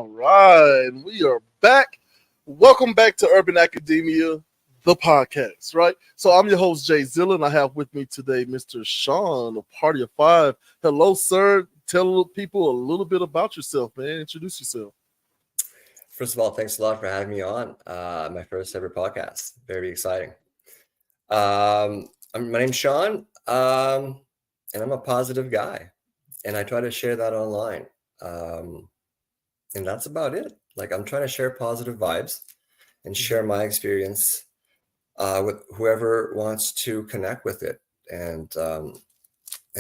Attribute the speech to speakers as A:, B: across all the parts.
A: All right, we are back. Welcome back to Urban Academia, the podcast, right? So I'm your host, Jay Zilla, and I have with me today Mr. Sean of Party of Five. Hello, sir. Tell people a little bit about yourself, man. Introduce yourself.
B: First of all, thanks a lot for having me on my first ever podcast. Very exciting. My name's Sean, and I'm a positive guy, and I try to share that online. And that's about it. Like I'm trying to share positive vibes and share my experience with whoever wants to connect with it and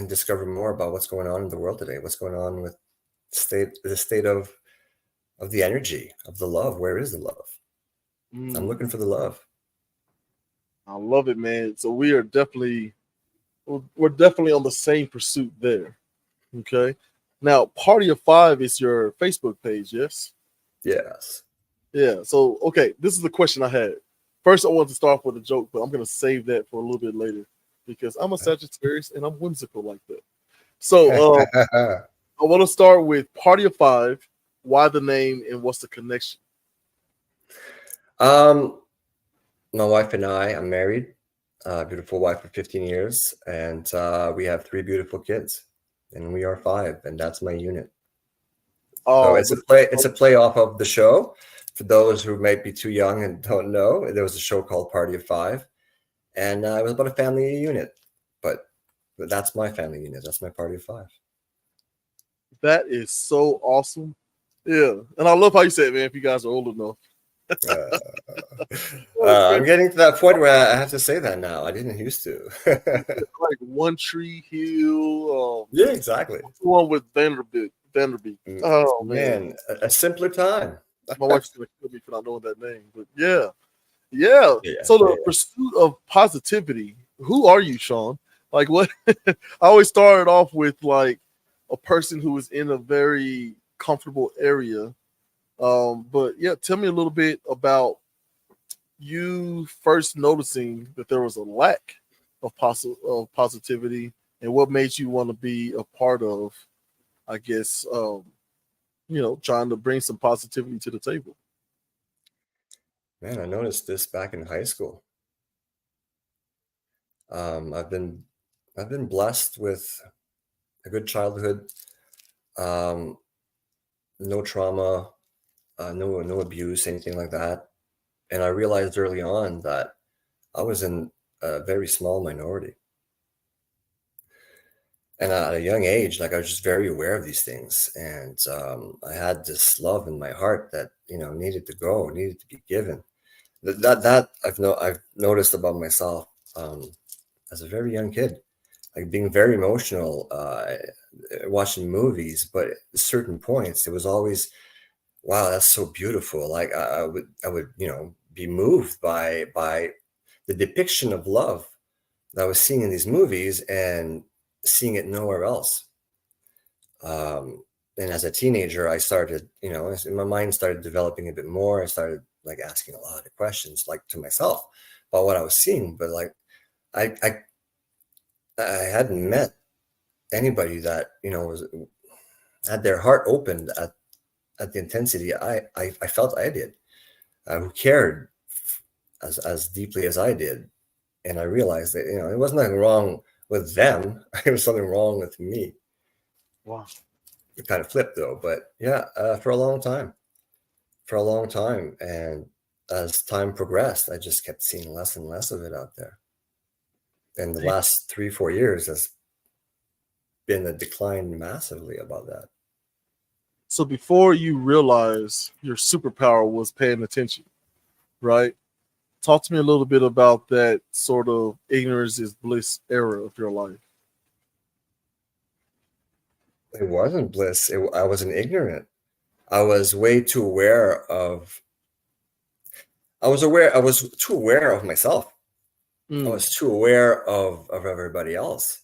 B: discover more about what's going on in the world today. What's going on with the state of the energy of the love. Where is the love? I'm looking for the love.
A: I love it, man. So we're definitely on the same pursuit there. Okay. Now, Party of Five is your Facebook page, yes?
B: Yes.
A: Yeah. So, okay, this is the question I had. First, I wanted to start off with a joke, but I'm going to save that for a little bit later because I'm a Sagittarius and I'm whimsical like that. So, I want to start with Party of Five. Why the name and what's the connection?
B: My wife and I'm married, beautiful wife for 15 years, and we have 3 beautiful kids, and we are 5, and that's my unit. So
A: Oh,
B: it's a play off of the show. For those who might be too young and don't know, there was a show called Party of Five, and it was about a family unit. But that's my family unit. That's my Party of Five.
A: that is so awesome. Yeah. And I love how you said, man, if you guys are old enough.
B: I'm getting to that point where I have to say that now. I didn't used to.
A: Like One Tree Hill.
B: Yeah, exactly.
A: The one with Vanderbilt. Oh
B: Man, a simpler time.
A: My wife's gonna kill me for not knowing that name, but yeah. So the pursuit of positivity. Who are you, Sean? Like what? I always started off with like a person who is in a very comfortable area. But yeah, tell me a little bit about you first noticing that there was a lack of positivity and what made you want to be a part of, I guess, trying to bring some positivity to the table.
B: Man, I noticed this back in high school. Um, I've been I've been blessed with a good childhood, um, no trauma, no abuse, anything like that. And I realized early on that I was in a very small minority. And at a young age, like I was just very aware of these things, and I had this love in my heart that needed to go, needed to be given. That I've noticed about myself as a very young kid, like being very emotional, watching movies, but at certain points it was always, wow, that's so beautiful. Like I would be moved by the depiction of love that I was seeing in these movies and seeing it nowhere else. And as a teenager, I started, my mind started developing a bit more. I started like asking a lot of questions, like to myself about what I was seeing. But like, I hadn't met anybody that was had their heart opened at the intensity I felt I did, who cared as deeply as I did. And I realized that it wasn't nothing wrong with them. It was something wrong with me.
A: Wow.
B: It kind of flipped though, but yeah, for a long time, and as time progressed, I just kept seeing less and less of it out there. And the last 3-4 years has been a decline massively about that.
A: So before you realize your superpower was paying attention, right? Talk to me a little bit about that sort of ignorance is bliss era of your life.
B: It wasn't bliss. I wasn't ignorant. I was way too aware of. I was too aware of myself. I was too aware of everybody else.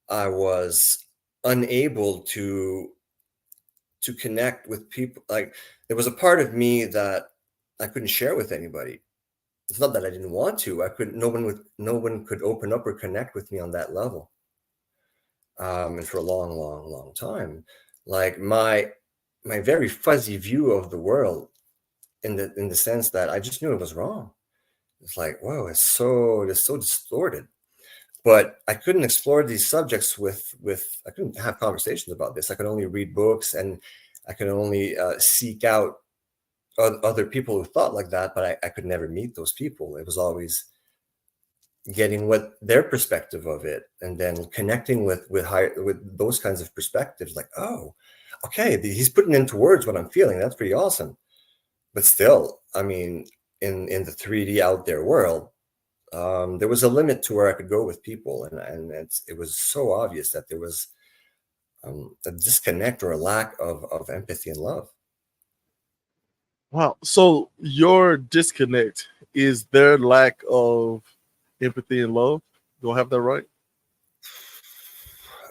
B: I was unable to connect with people. Like there was a part of me that I couldn't share with anybody. It's not that I didn't want to. I couldn't. No one could open up or connect with me on that level. And for a long, long, long time, like my very fuzzy view of the world, in the sense that I just knew it was wrong. It's like, whoa, it's so distorted. But I couldn't explore these subjects with I couldn't have conversations about this. I could only read books, and I could only seek out other people who thought like that, but I could never meet those people. It was always getting what their perspective of it, and then connecting with those kinds of perspectives. Like, oh, okay, he's putting into words what I'm feeling. That's pretty awesome. But still, I mean, in the 3D out there world, there was a limit to where I could go with people, and it was so obvious that there was a disconnect or a lack of empathy and love.
A: Wow. So your disconnect is their lack of empathy and love. Do I have that right?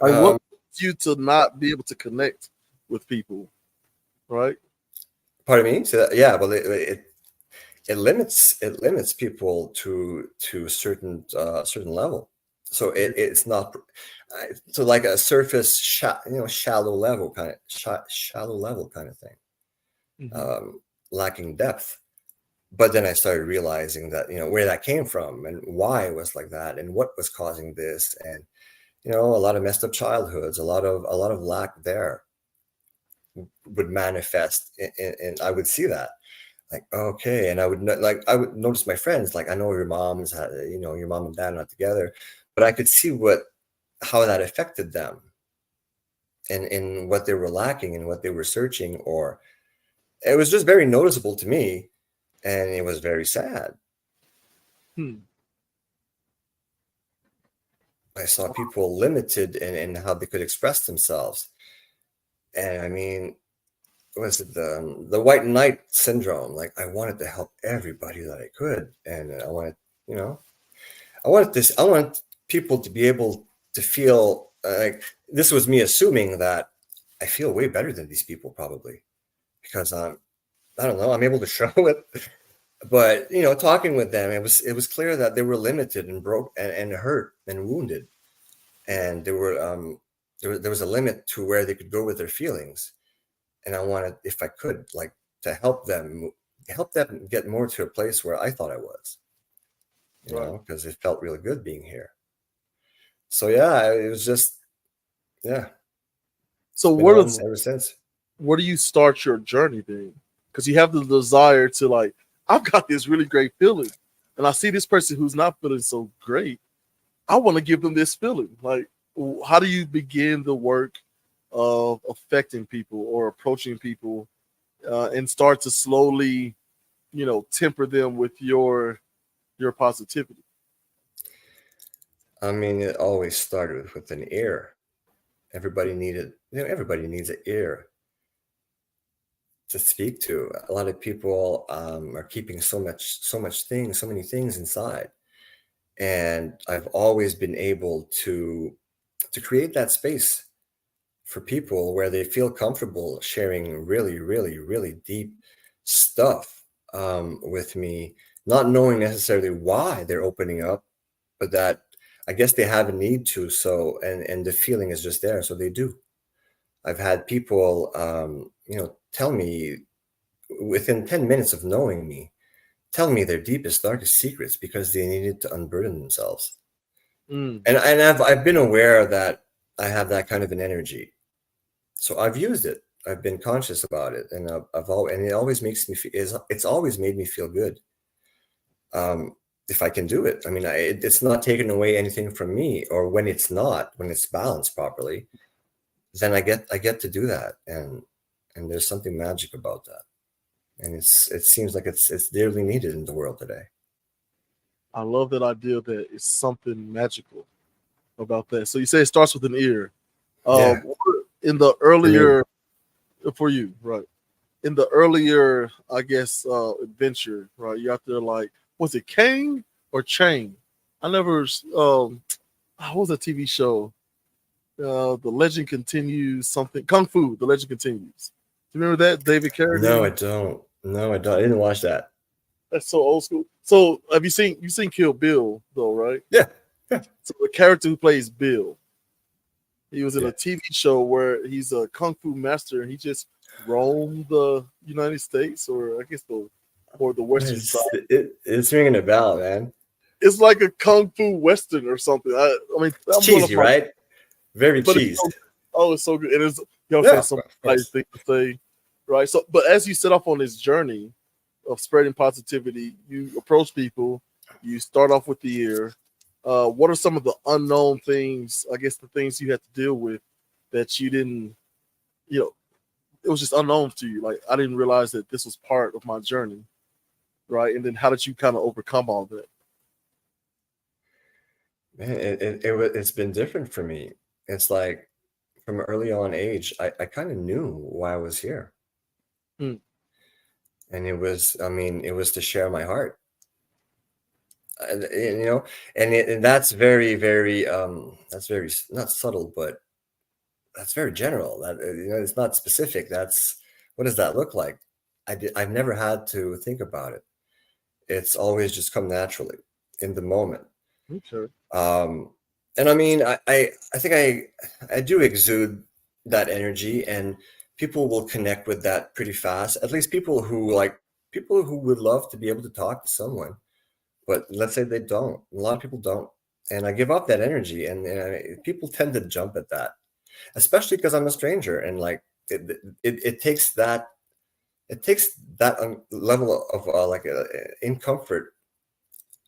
A: Like, what leads you to not be able to connect with people, right?
B: Pardon me. So yeah, well, it limits people to a certain level. So it's not so like a surface shallow level kind of thing,
A: Mm-hmm.
B: lacking depth. But then I started realizing that, where that came from and why it was like that and what was causing this, and a lot of messed up childhoods, a lot of lack there would manifest, and I would see that. Like, okay, and I would notice my friends, like, I know your moms had, your mom and dad are not together, but I could see how that affected them, and what they were lacking and what they were searching, or it was just very noticeable to me, and it was very sad. I saw people limited in how they could express themselves, and I mean, was it the white knight syndrome? Like, I wanted to help everybody that I could, and I wanted, I want people to be able to feel like this was me assuming that I feel way better than these people, probably because I don't know, I'm able to show it. But talking with them, it was clear that they were limited and broke and hurt and wounded, and there was a limit to where they could go with their feelings. And I wanted, if I could, like, to help them get more to a place where I thought I was, because it felt really good being here. So yeah, it was just, yeah.
A: So
B: ever since.
A: Where do you start your journey then? Because you have the desire to, like, I've got this really great feeling, and I see this person who's not feeling so great. I want to give them this feeling. Like, how do you begin the work of affecting people or approaching people, and start to slowly, temper them with your positivity?
B: I mean, it always started with an ear. Everybody needs an ear to speak to. A lot of people are keeping so many things inside, and I've always been able to create that space for people where they feel comfortable sharing really, really, really deep stuff with me, not knowing necessarily why they're opening up, but that I guess they have a need to. So, and the feeling is just there, so they do. I've had people, tell me within 10 minutes of knowing me, tell me their deepest, darkest secrets because they needed to unburden themselves. And I've been aware that I have that kind of an energy, so I've used it. I've been conscious about it, and and it always makes me feel. It's always made me feel good. If I can do it, I mean, it's not taking away anything from me. Or when it's balanced properly, then I get to do that, and there's something magic about that, and it seems like it's dearly needed in the world today.
A: I love that idea that it's something magical about that. So you say it starts with an ear.
B: Yeah.
A: In the earlier, for you, right? In the earlier, I guess, adventure, right? You out there, like, was it Kang or Chang? I never. What was that TV show? The Legend Continues. Something Kung Fu. The Legend Continues. Do you remember that, David Carradine?
B: No, I don't. No, I don't. I didn't watch that.
A: That's so old school. So have you seen Kill Bill though, right?
B: Yeah.
A: So the character who plays Bill, he was in a TV show where he's a kung fu master, and he just roam the United States, or I guess the western side?
B: It's ringing a bell, man.
A: It's like a kung fu western or something. I mean,
B: It's
A: I'm one of
B: cheesy,
A: my,
B: right? Very
A: but it's
B: cheesed.
A: it's so good. And it's, you know what I'm saying,
B: Yeah,
A: some
B: of
A: nice
B: course.
A: thing to say, right? So, but as you set off on this journey of spreading positivity, you approach people, you start off with the year. What are some of the unknown things? I guess the things you had to deal with that you didn't, you know, it was just unknown to you. Like, I didn't realize that this was part of my journey, right? And then how did you kind of overcome all that?
B: Man, it's been different for me. It's like from early on age, I kind of knew why I was here.
A: Hmm.
B: And I mean, it was to share my heart. You know, and that's that's very not subtle, but that's very general. That you know, it's not specific. That's what does that look like? I've never had to think about it. It's always just come naturally in the moment.
A: Okay.
B: Um, and I mean, I think I do exude that energy, and people will connect with that pretty fast. At least people who would love to be able to talk to someone, but let's say they don't. A lot of people don't, and I give up that energy, and people tend to jump at that, especially because I'm a stranger, and like it takes that level of in comfort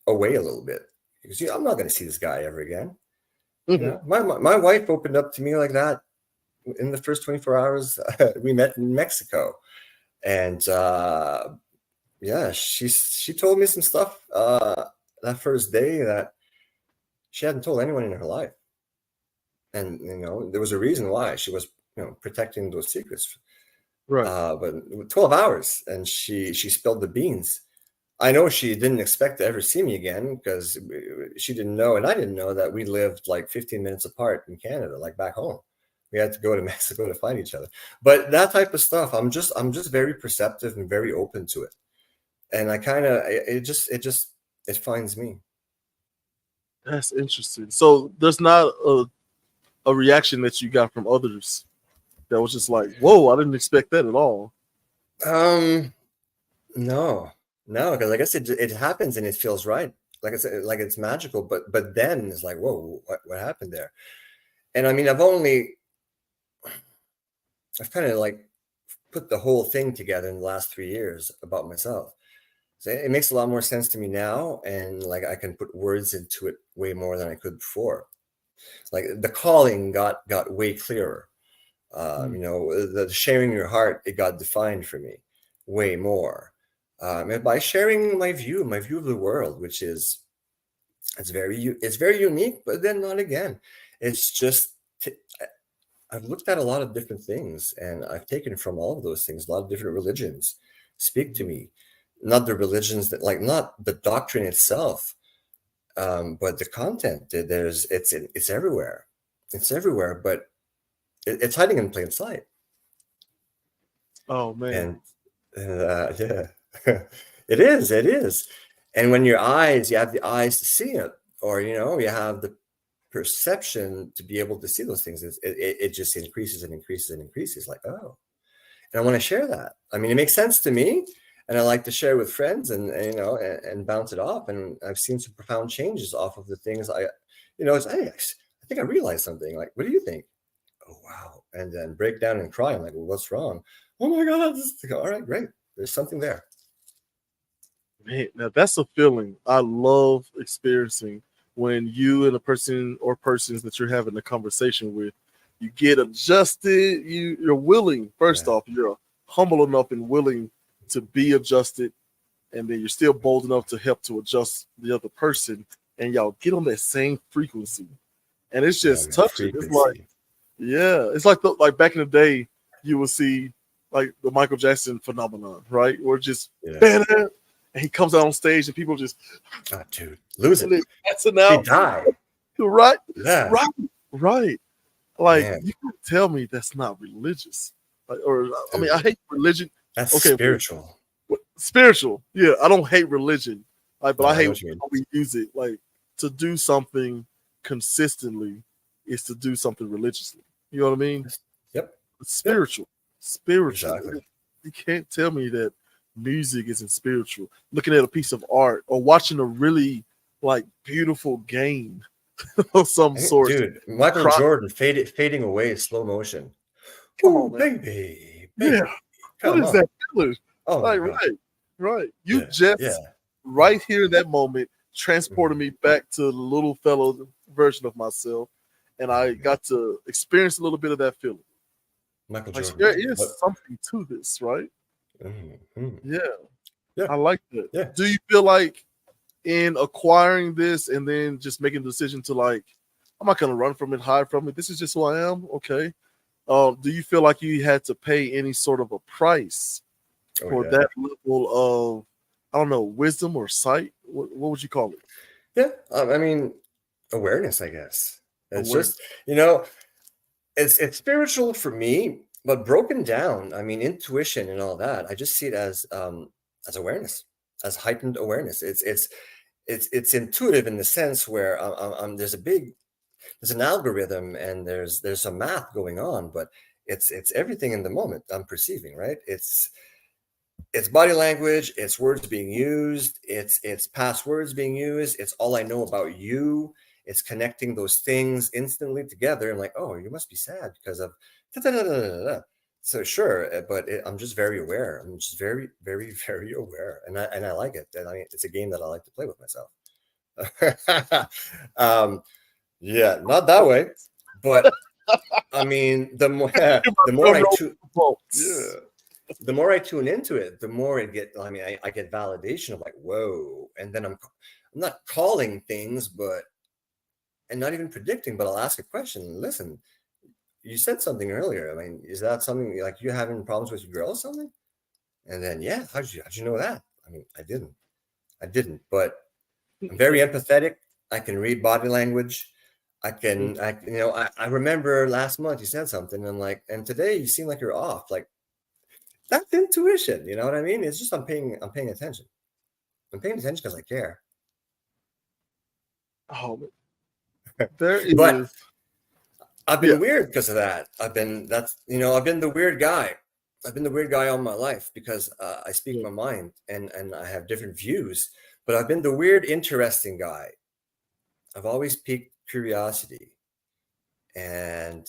B: away a little bit because I'm not going to see this guy ever again. You
A: Hmm.
B: know, my wife opened up to me like that in the first 24 hours. We met in Mexico, and yeah, she told me some stuff that first day that she hadn't told anyone in her life, and you know there was a reason why she was protecting those secrets.
A: Right.
B: But 12 hours, and she spilled the beans. I know she didn't expect to ever see me again because she didn't know, and I didn't know that we lived like 15 minutes apart in Canada, like back home. We had to go to Mexico to find each other. But that type of stuff, I'm just very perceptive and very open to it. And I kind of it finds me.
A: That's interesting. So there's not a reaction that you got from others that was just like, whoa, I didn't expect that at all.
B: Um, no, no, because I guess it happens and it feels right. Like it's magical, but then it's like, whoa, what happened there? And I mean, I've kind of like put the whole thing together in the last 3 years about myself. So it makes a lot more sense to me now, and like I can put words into it way more than I could before. Like the calling got way clearer.
A: Mm.
B: You know, the sharing your heart, it got defined for me way more. And by sharing my view of the world, which is it's very unique, but then not again. It's just t- I've looked at a lot of different things, and I've taken from all of those things. A lot of different religions speak to me, not the religions that like not the doctrine itself, but the content. It's everywhere. It's everywhere, but it's hiding in plain sight.
A: Oh man.
B: And yeah, it is. It is. And when you have the eyes to see it, or you know, you have the perception to be able to see those things. It just increases and increases and increases. Like, oh, and I want to share that. I mean, it makes sense to me, and I like to share with friends and you know and bounce it off. And I've seen some profound changes off of the things you know, it's hey, I think I realized something. Like, what do you think? Oh wow, and then break down and cry. I'm like, well, what's wrong? Oh my god, all right, great. There's something there.
A: Man, now that's a feeling I love experiencing when you and a person or persons that you're having a conversation with, you get adjusted. You're willing. First
B: Yeah,
A: off, you're humble enough and willing to be adjusted, and then you're still bold enough to help to adjust the other person, and y'all get on that same frequency, and it's
B: yeah,
A: just
B: man.
A: touching. It's like,
B: Frequency.
A: yeah, it's like like back in the day, you would see like the Michael Jackson phenomenon, right? Or just
B: Yeah.
A: bam, and he comes out on stage and people just
B: Oh, dude, lose
A: and
B: it.
A: they're passing
B: They
A: out.
B: die.
A: Right,
B: Yeah,
A: right, right. Like
B: man.
A: you can tell me that's not religious. Like, or I mean, I
B: Dude,
A: hate religion.
B: that's
A: Okay,
B: spiritual.
A: spiritual. Yeah, I don't hate religion. Like, but
B: No,
A: I
B: I know
A: hate
B: what you mean.
A: how we use it. Like to do something consistently is to do something religiously. You know what I mean?
B: Yep.
A: It's
B: Yep.
A: spiritual. spiritual.
B: Exactly.
A: You can't tell me that music isn't spiritual. Looking at a piece of art or watching a really like beautiful game of some sort.
B: Dude, Michael
A: Cry-
B: Jordan fading away in slow motion.
A: Come on,
B: Ooh,
A: man.
B: baby,
A: Yeah.
B: baby.
A: What
B: Come
A: is
B: on.
A: that feeling?
B: Oh my
A: Like,
B: God.
A: right. You
B: Yeah.
A: just right here in that moment transported me back to the little fellow version of myself, and I got to experience a little bit of that feeling.
B: Michael
A: Like,
B: Jordan.
A: there is something to this, right?
B: Mm-hmm.
A: Yeah, I like that.
B: Yeah.
A: Do you feel like in acquiring this and then just making the decision to like, I'm not gonna run from it, hide from it. This is just who I am. Okay. Do you feel like you had to pay any sort of a price for that level of, I don't know, wisdom or sight? What would you call it?
B: Yeah. I mean, awareness, I guess. It's
A: Awareness.
B: just, it's spiritual for me, but broken down. I mean, intuition and all that. I just see it as awareness, as heightened awareness. It's intuitive in the sense where there's an algorithm and there's some math going on, but it's everything in the moment I'm perceiving, right? It's body language, it's words being used, it's past words being used, it's all I know about you. It's connecting those things instantly together and like, oh, you must be sad because of da, da, da, da, da, da. So sure, but I'm just very aware. I'm just very, very, very aware, and I like it. And it's a game that I like to play with myself. Yeah, not that way, but I mean, the more the more I tune into it, the more it get. I mean, I get validation of like, whoa, and then I'm not calling things, and not even predicting, but I'll ask a question. Listen, you said something earlier. I mean, is that something like you having problems with your girl or something? And then, yeah, how'd you know that? I mean, I didn't, but I'm very empathetic. I can read body language. I remember last month you said something, and I'm like, and today you seem like you're off. Like, that's intuition. You know what I mean? It's just I'm paying attention. I'm paying attention because I care.
A: Oh, there is.
B: But I've been weird because of that. I've been the weird guy. I've been the weird guy all my life because I speak my mind and I have different views. But I've been the weird, interesting guy. I've always piqued curiosity, and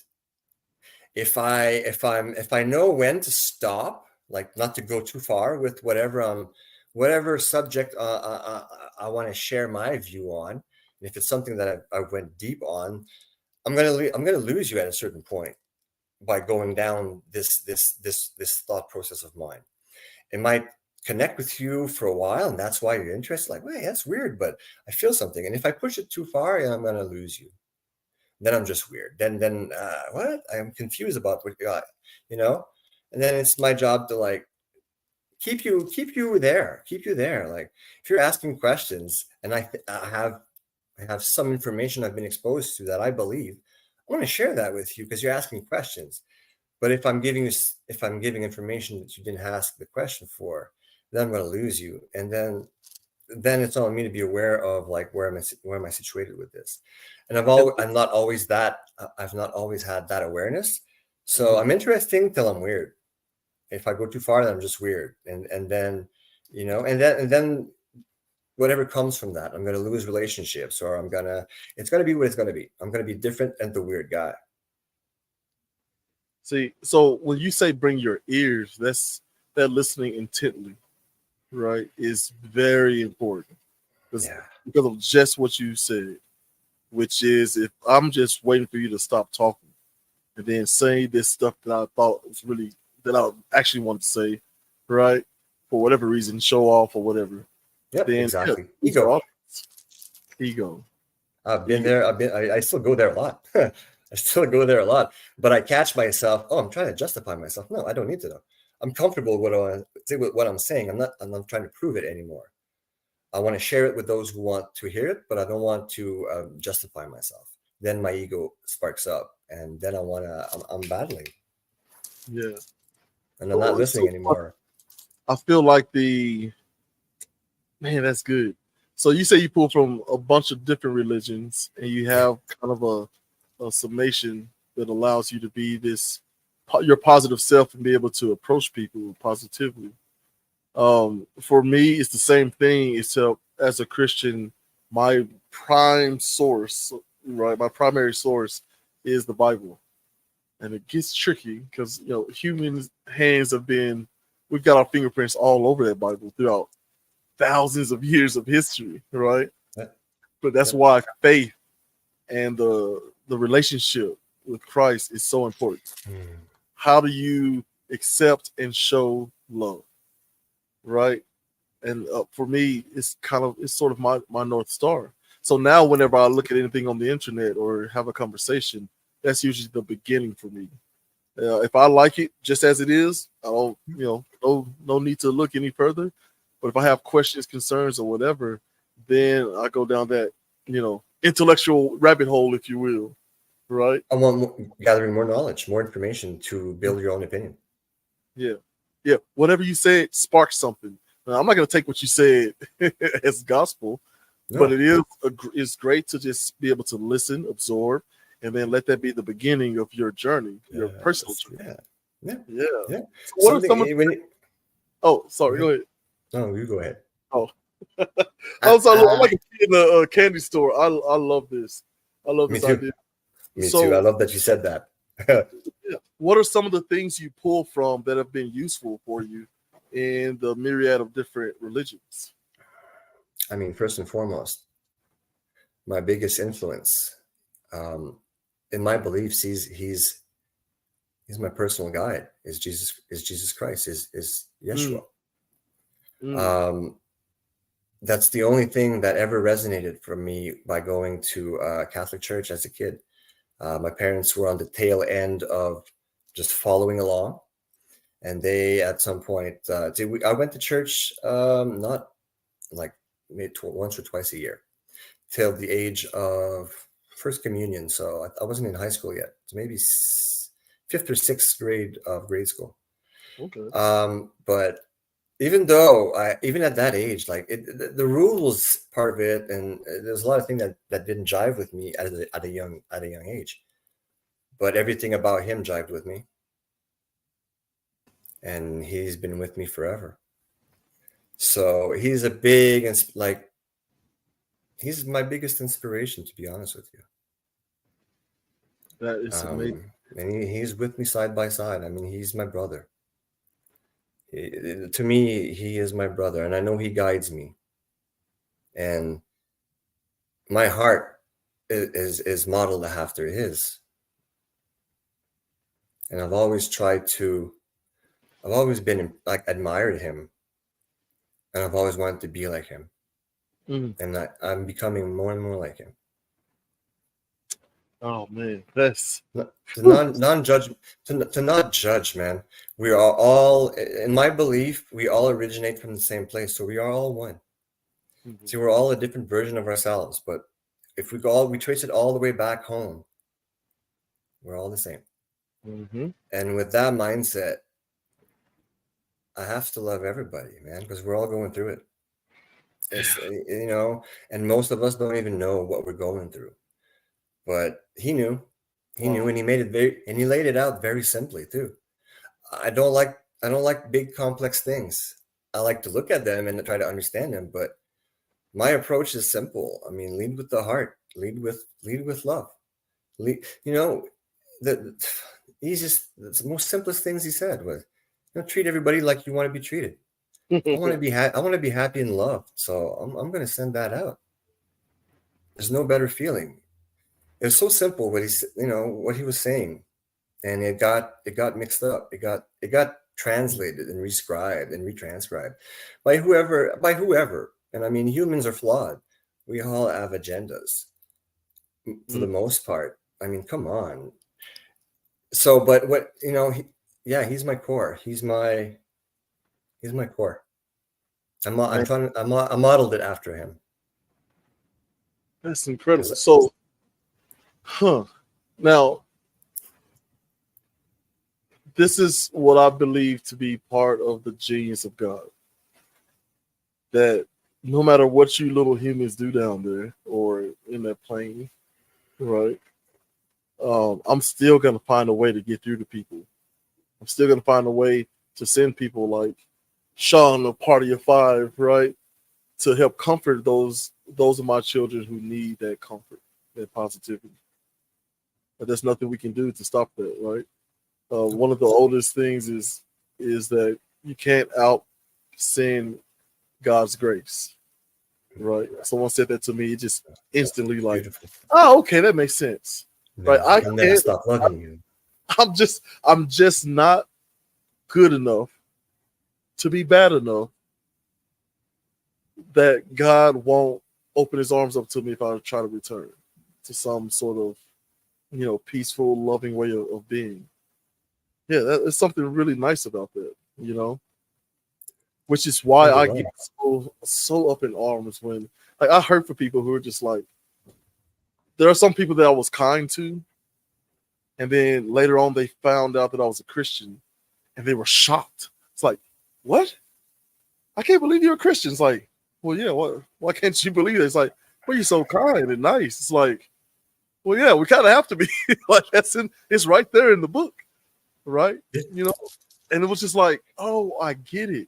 B: if I know when to stop, like not to go too far with whatever subject I want to share my view on, and if it's something that I went deep on, I'm gonna lose you at a certain point by going down this thought process of mine. It might connect with you for a while, and that's why you're interested. Like, wait, that's weird, but I feel something, and if I push it too far, I'm gonna lose you. Then I'm just weird. Then what? I'm confused about what and then it's my job to like keep you there. Like if you're asking questions, and I have some information I've been exposed to that I believe, I want to share that with you because you're asking questions. But if I'm giving information that you didn't ask the question for, then I'm going to lose you. And then it's on me to be aware of like where am I situated with this. And I've not always had that awareness. So I'm interesting till I'm weird. If I go too far, then I'm just weird. And then and then whatever comes from that, I'm going to lose relationships, or it's going to be what it's going to be. I'm going to be different and the weird guy.
A: See, so when you say bring your ears, that listening intently, right, is very important. Because of just what you said, which is if I'm just waiting for you to stop talking and then say this stuff that I thought was really that I actually wanted to say, right, for whatever reason, show off or whatever.
B: Yep,
A: then
B: exactly.
A: Ego.
B: I've been there. I still go there a lot. I still go there a lot, but I catch myself. Oh, I'm trying to justify myself. No, I don't need to know. I'm comfortable with what I'm saying. I'm not trying to prove it anymore. I want to share it with those who want to hear it, but I don't want to justify myself. Then my ego sparks up, and then I'm battling.
A: Yeah.
B: And I'm not listening anymore.
A: I feel like man, that's good. So you say you pull from a bunch of different religions, and you have kind of a summation that allows you to be this your positive self and be able to approach people positively. For me, it's the same thing, except as a Christian, my prime source, right? My primary source is the Bible. And it gets tricky because, human hands we've got our fingerprints all over that Bible throughout thousands of years of history, right?
B: Yeah.
A: But that's why faith and the relationship with Christ is so important. How do you accept and show love, right? And for me, it's sort of my North Star. So now whenever I look at anything on the internet or have a conversation, that's usually the beginning for me. If I like it just as it is, I don't, no need to look any further. But if I have questions, concerns, or whatever, then I go down that, intellectual rabbit hole, if you will, right?
B: I want gathering more knowledge, more information to build your own opinion.
A: Yeah. Whatever you said sparks something. Now, I'm not going to take what you said as gospel, but it's great to just be able to listen, absorb, and then let that be the beginning of your journey, your personal journey. Yeah. So what are some Oh, sorry. Go ahead.
B: No, you go ahead.
A: Oh, I'm like a kid in a candy store. I love this. I love this idea.
B: Me too. I love that you said that.
A: What are some of the things you pull from that have been useful for you in the myriad of different religions?
B: I mean, first and foremost, my biggest influence in my beliefs, he's my personal guide. Is Jesus Christ? Is Yeshua? That's the only thing that ever resonated for me by going to Catholic church as a kid. My parents were on the tail end of just following along, and they at some point I went to church not like maybe once or twice a year till the age of first communion. So I wasn't in high school yet. So maybe 5th or 6th grade of grade school.
A: Okay.
B: But even though even at that age, like the rules part of it, and there's a lot of things that didn't jive with me at a young age, but everything about him jived with me, and he's been with me forever. So he's he's my biggest inspiration, to be honest with you.
A: That is amazing.
B: And he's with me side by side. I mean, he's my brother. To me, he is my brother, and I know he guides me. And my heart is modeled after his. And I've always been like admired him, and I've always wanted to be like him. And I'm becoming more and more like him.
A: Oh man, that's
B: to not judge, man. We are all, in my belief, we all originate from the same place, so we are all one. See, we're all a different version of ourselves, but if we trace it all the way back home, we're all the same. And with that mindset, I have to love everybody, man, because we're all going through it. It's, and most of us don't even know what we're going through. But he knew, and he laid it out very simply too. I don't like big complex things. I like to look at them and try to understand them, but my approach is simple. I mean, lead with the heart, lead with love. The most simplest things he said was, treat everybody like you want to be treated. I want to be happy and loved. So I'm going to send that out. There's no better feeling. It was so simple what he was saying, and it got mixed up. It got translated and rescribed and retranscribed by whoever. And I mean, humans are flawed. We all have agendas for the most part. I mean, come on. So, but what he's my core. He's my core. I modeled it after him.
A: That's incredible. So, now, this is what I believe to be part of the genius of God. That no matter what you little humans do down there or in that plane, right? I'm still gonna find a way to get through to people I'm still gonna find a way to send people like Sean, a party of five, right, to help comfort those of my children who need that comfort, that positivity. But there's nothing we can do to stop that, right? One of the oldest things is that you can't out sin God's grace, right? Someone said that to me, it just instantly like,
B: Beautiful.
A: oh, okay, that makes sense,
B: No,
A: right? I
B: I'll never
A: can't.
B: stop loving you.
A: I'm just not good enough to be bad enough that God won't open His arms up to me if I try to return to some sort of, peaceful, loving way of being. Yeah, there's something really nice about that, which is why I get so up in arms when, like, I hurt for people who are just like, there are some people that I was kind to, and then later on they found out that I was a Christian, and they were shocked. It's like, what? I can't believe you're a Christian. It's like, well, yeah, why can't you believe it? It's like, well, you're so kind and nice. It's like, well, yeah, we kind of have to be. Like, it's right there in the book, right? And it was just like, oh, I get it.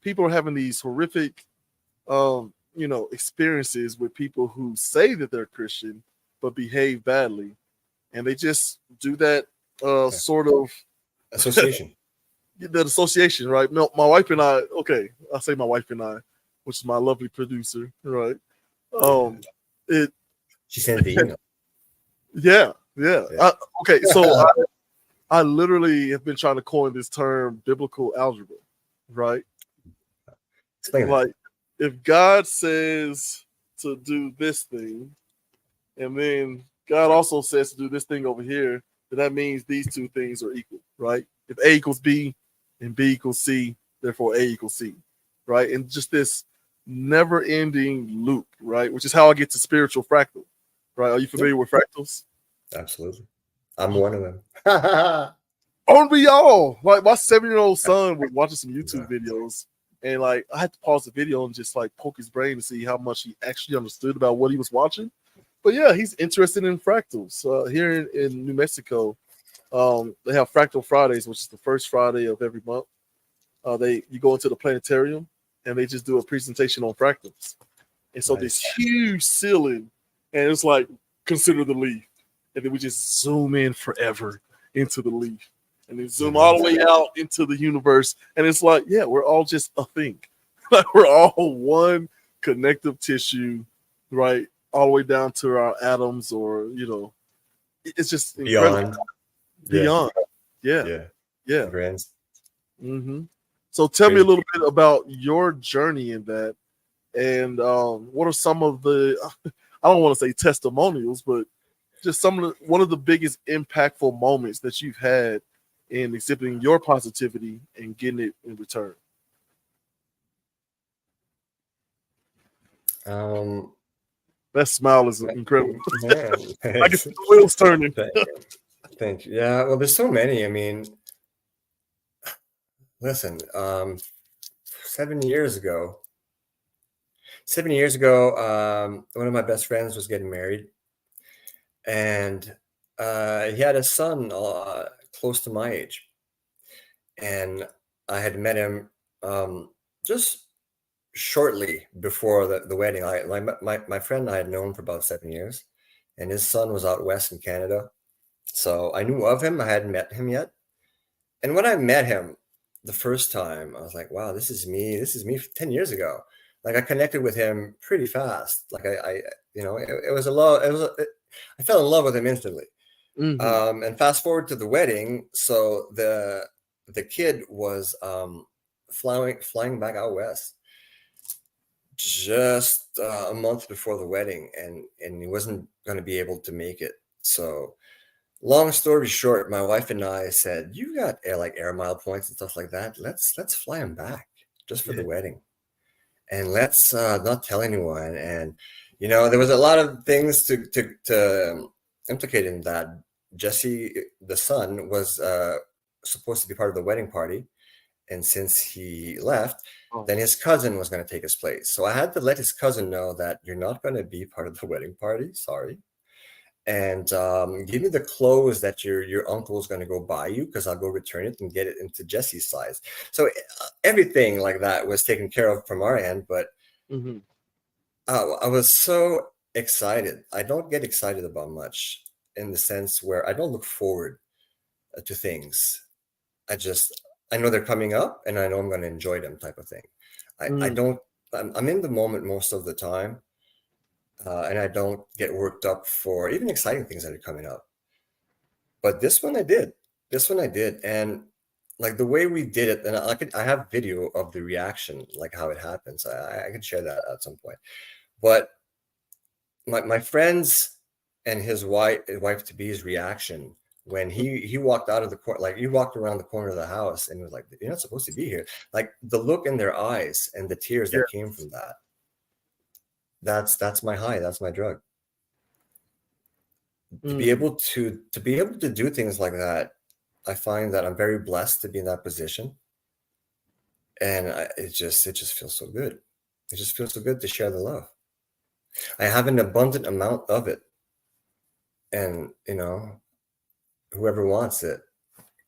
A: People are having these horrific, experiences with people who say that they're Christian but behave badly, and they just do that sort of
B: association.
A: That association, right? My wife and I. Okay, I say my wife and I, which is my lovely producer, right?
B: She sent the email.
A: Yeah. Okay, so I literally have been trying to coin this term, biblical algebra, right?
B: Explain
A: like, if God says to do this thing, and then God also says to do this thing over here, then that means these two things are equal, right? If A equals B and B equals C, therefore A equals C, right? And just this never-ending loop, right? Which is how I get to spiritual fractal, right? Are you familiar with fractals?
B: Absolutely. I'm one of them.
A: Aren't we all? Like, my 7-year-old son was watching some YouTube videos, and like I had to pause the video and just like poke his brain to see how much he actually understood about what he was watching. But yeah, he's interested in fractals. Here in New Mexico, they have Fractal Fridays, which is the first Friday of every month. You go into the planetarium and they just do a presentation on fractals. And so this huge ceiling, and it's like, consider the leaf. And then we just zoom in forever into the leaf. And then zoom all the way out into the universe. And it's like, yeah, we're all just a thing. Like, we're all one connective tissue, right? All the way down to our atoms, or, it's just incredible. Beyond. Yeah. Mm-hmm. So tell me a little bit about your journey in that. And what are some of the, I don't want to say testimonials, but just one of the biggest impactful moments that you've had in exhibiting your positivity and getting it in return? That smile is incredible. I can see the wheels turning.
B: Thank you. Yeah, well, there's so many. I mean, listen, 7 years ago, one of my best friends was getting married, and he had a son close to my age, and I had met him just shortly before the wedding. My friend I had known for about 7 years, and his son was out west in Canada, so I knew of him. I hadn't met him yet, and when I met him the first time, I was like, wow, this is me 10 years ago. Like, I connected with him pretty fast. Like, it was a love. I fell in love with him instantly. Mm-hmm. And fast forward to the wedding. So the kid was flying back out west just a month before the wedding, and he wasn't going to be able to make it. So, long story short, my wife and I said, "You got air mile points and stuff like that. Let's fly him back just for the wedding, and let's not tell anyone." And there was a lot of things to implicate in that. Jesse, the son, was supposed to be part of the wedding party, and since he left, then his cousin was going to take his place. So I had to let his cousin know that you're not going to be part of the wedding party. Sorry. and give me the clothes that your uncle is going to go buy you, because I'll go return it and get it into Jesse's size. So everything like that was taken care of from our end. But
A: Mm-hmm.
B: I was so excited. I don't get excited about much, in the sense where I don't look forward to things. I know they're coming up, and I know I'm going to enjoy them, type of thing. I
A: Mm.
B: don't. I'm in the moment most of the time, and I don't get worked up for even exciting things that are coming up. But this one I did. This one I did, and like the way we did it, and I have video of the reaction, like how it happens. I can share that at some point. But my friends and his wife to be's reaction when he walked out of the court, like he walked around the corner of the house and was like, "You're not supposed to be here." Like the look in their eyes and the tears
A: Yeah.
B: that came from that. That's my high. That's my drug. To be
A: Mm.
B: able to do things like that, I find that I'm very blessed to be in that position, and it just feels so good. It just feels so good to share the love. I have an abundant amount of it, and whoever wants it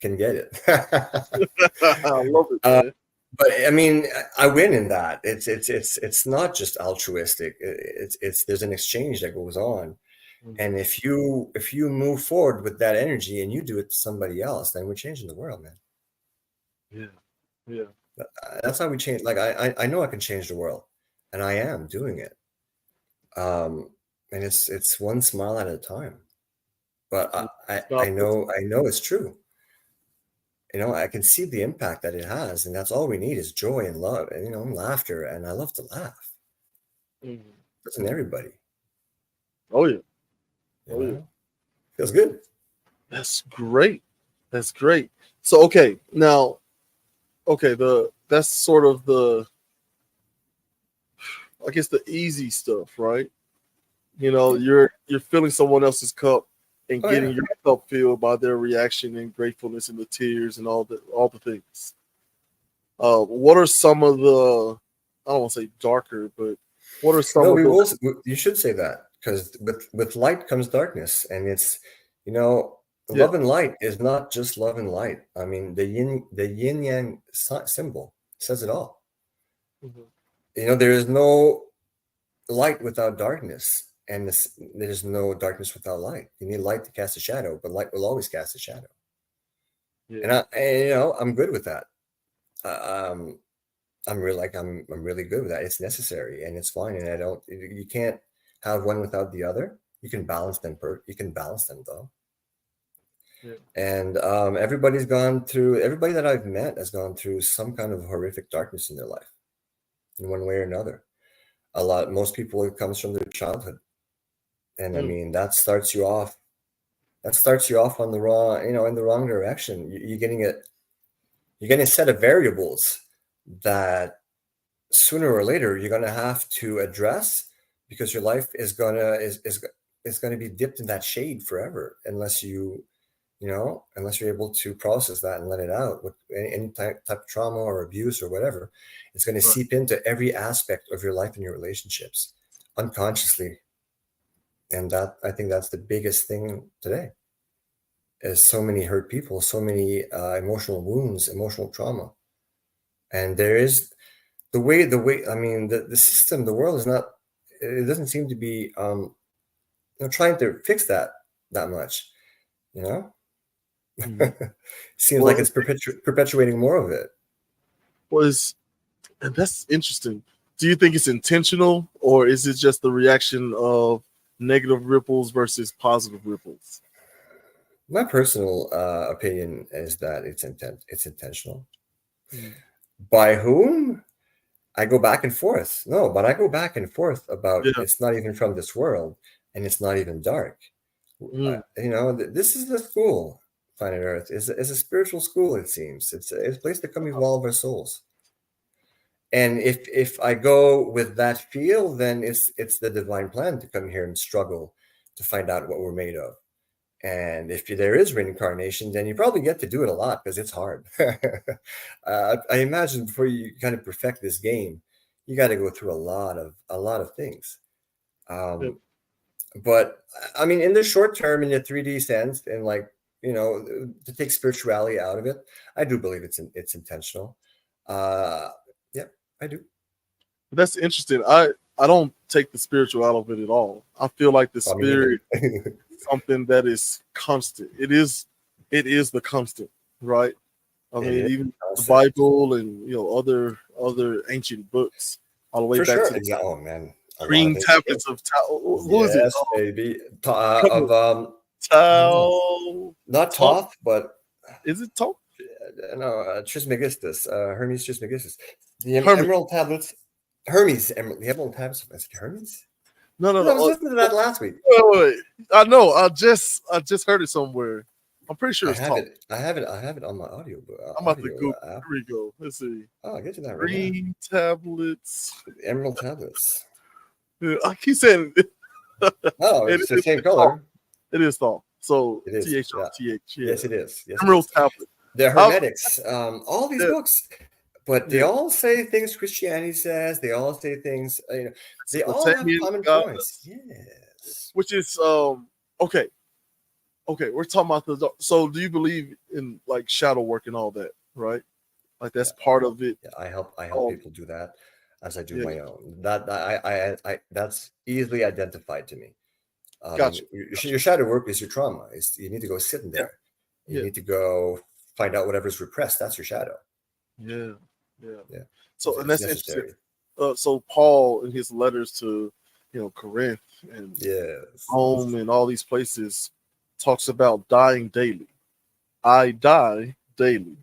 B: can get it.
A: I love it,
B: uh,
A: man.
B: but I mean, I win in that. It's not just altruistic. It's there's an exchange that goes on,
A: Mhm.
B: and if you move forward with that energy and you do it to somebody else, then we're changing the world, man.
A: Yeah. Yeah.
B: That's how we change. Like I know I can change the world, and I am doing it. Um, and it's one smile at a time. But
A: Yeah.
B: I
A: Stop this.
B: know it's true. I can see the impact that it has, and that's all we need is joy and love, and laughter. And I love to laugh.
A: Mhm.
B: Doesn't everybody?
A: Oh yeah.
B: You
A: Oh yeah.
B: know, feels good.
A: That's great. That's great. So okay, now that's sort of the, I guess, the easy stuff, right?
B: Yeah.
A: You're filling someone else's cup and
B: Oh
A: getting
B: yeah.
A: your cup filled by their reaction and gratefulness and the tears and all the things. What are some of the, I don't want to say darker, but what are some
B: No,
A: of
B: we
A: the,
B: will. You should say that, because with light comes darkness, and it's you know
A: yeah.
B: love and light is not just love and light. I mean, the yin yang symbol says it all.
A: Mhm.
B: There is no light without darkness, and there's no darkness without light. You need light to cast a shadow, but light will always cast a shadow.
A: Yeah.
B: And I'm good with that. Um, I'm really good with that. It's necessary and it's fine, and I don't. You can't have one without the other. You can balance them. You can balance them though.
A: Yeah.
B: And everybody that I've met has gone through some kind of horrific darkness in their life, in one way or another. Most people, it comes from their childhood, and I
A: Mm.
B: mean that starts you off. That starts you off on the wrong, in the wrong direction. You're getting a set of variables that sooner or later you're going to have to address, because your life is going to be dipped in that shade forever, unless you're able to process that and let it out with any type of trauma or abuse or whatever. It's going to
A: Right.
B: seep into every aspect of your life and your relationships unconsciously. And that, I think, that's the biggest thing today, is so many hurt people, so many emotional wounds, emotional trauma. And there is the way I mean, the system, the world is not, it doesn't seem to be trying to fix that much, you know
A: Mhm.
B: seems like
A: Well,
B: it's perpetuating more of it.
A: was and that's interesting. Do you think it's intentional, or is it just the reaction of negative ripples versus positive ripples?
B: My personal opinion is that it's intentional.
A: Mm.
B: By whom? I go back and forth. No, but I go back and forth about,
A: Yeah.
B: it's not even from this world, and it's not even dark.
A: Mm.
B: This is the school. Planet Earth is a spiritual school. It seems it's a place to come evolve our souls. And if I go with that feel, then it's the divine plan to come here and struggle to find out what we're made of. And if there is reincarnation, then you probably get to do it a lot, because it's hard. I imagine before you kind of perfect this game, you got to go through a lot of things.
A: Yeah.
B: Um, But I mean, in the short term, in the 3D sense, and like, to take spirituality out of it, I do believe it's intentional. Yeah, I do.
A: That's interesting. I don't take the spiritual out of it at all. I feel like the
B: I mean, neither.
A: spirit is something that is constant. It is the constant, right? I
B: It
A: mean,
B: is
A: even the
B: constant.
A: Bible and other ancient books, all the way
B: For
A: back
B: sure.
A: to the
B: Oh man, a lot of
A: green
B: things.
A: tablets of who is it?
B: Yes, baby.
A: Come
B: Of
A: on,
B: I don't know,
A: Tau,
B: not
A: Top?
B: Toth, but
A: Is it Top?
B: no, Trismegistus, Hermes Trismegistus, the
A: Hermes?
B: Emerald Tablets, Hermes, the Emerald Tablets. Is it Hermes?
A: No, no,
B: Because I
A: no.
B: was listening to that last week.
A: Wait. I know. I just heard it somewhere. I'm pretty sure
B: I
A: it's
B: have
A: Top.
B: it. I have it. I have it on my
A: I'm about to
B: audio
A: Google.
B: app.
A: Here we go. Let's see.
B: Oh, I'll get to that right now.
A: Green tablets.
B: Emerald Tablets.
A: Yeah, I keep saying
B: Oh,
A: it
B: it's the
A: is
B: same
A: Top.
B: color.
A: It is Top. So
B: It is. Yeah.
A: THOTH. Yeah.
B: Yes, it is. Yes, it
A: Emerald
B: is.
A: tablet.
B: The
A: I,
B: Hermetics. All these
A: yeah,
B: books, but they
A: yeah.
B: all say things Christianity says. They all say things. They all have
A: Mesopotamian
B: common points.
A: gods,
B: Yes.
A: which is okay. Okay, we're talking about the. So, do you believe in like shadow work and all that? Right, like that's
B: Yeah.
A: part of it.
B: Yeah. I help
A: Um,
B: people do that as I do
A: yeah,
B: my own. I that's easily identified to me.
A: gotcha.
B: Your shadow work is your trauma. You need to go sit in
A: Yeah,
B: there. You
A: yeah,
B: need to go find out whatever's repressed. That's your shadow.
A: yeah, yeah.
B: Yeah.
A: So, and
B: It's
A: that's interesting.
B: necessary.
A: So Paul in his letters to Corinth and
B: Yes.
A: Rome and all these places talks about dying daily. I die daily,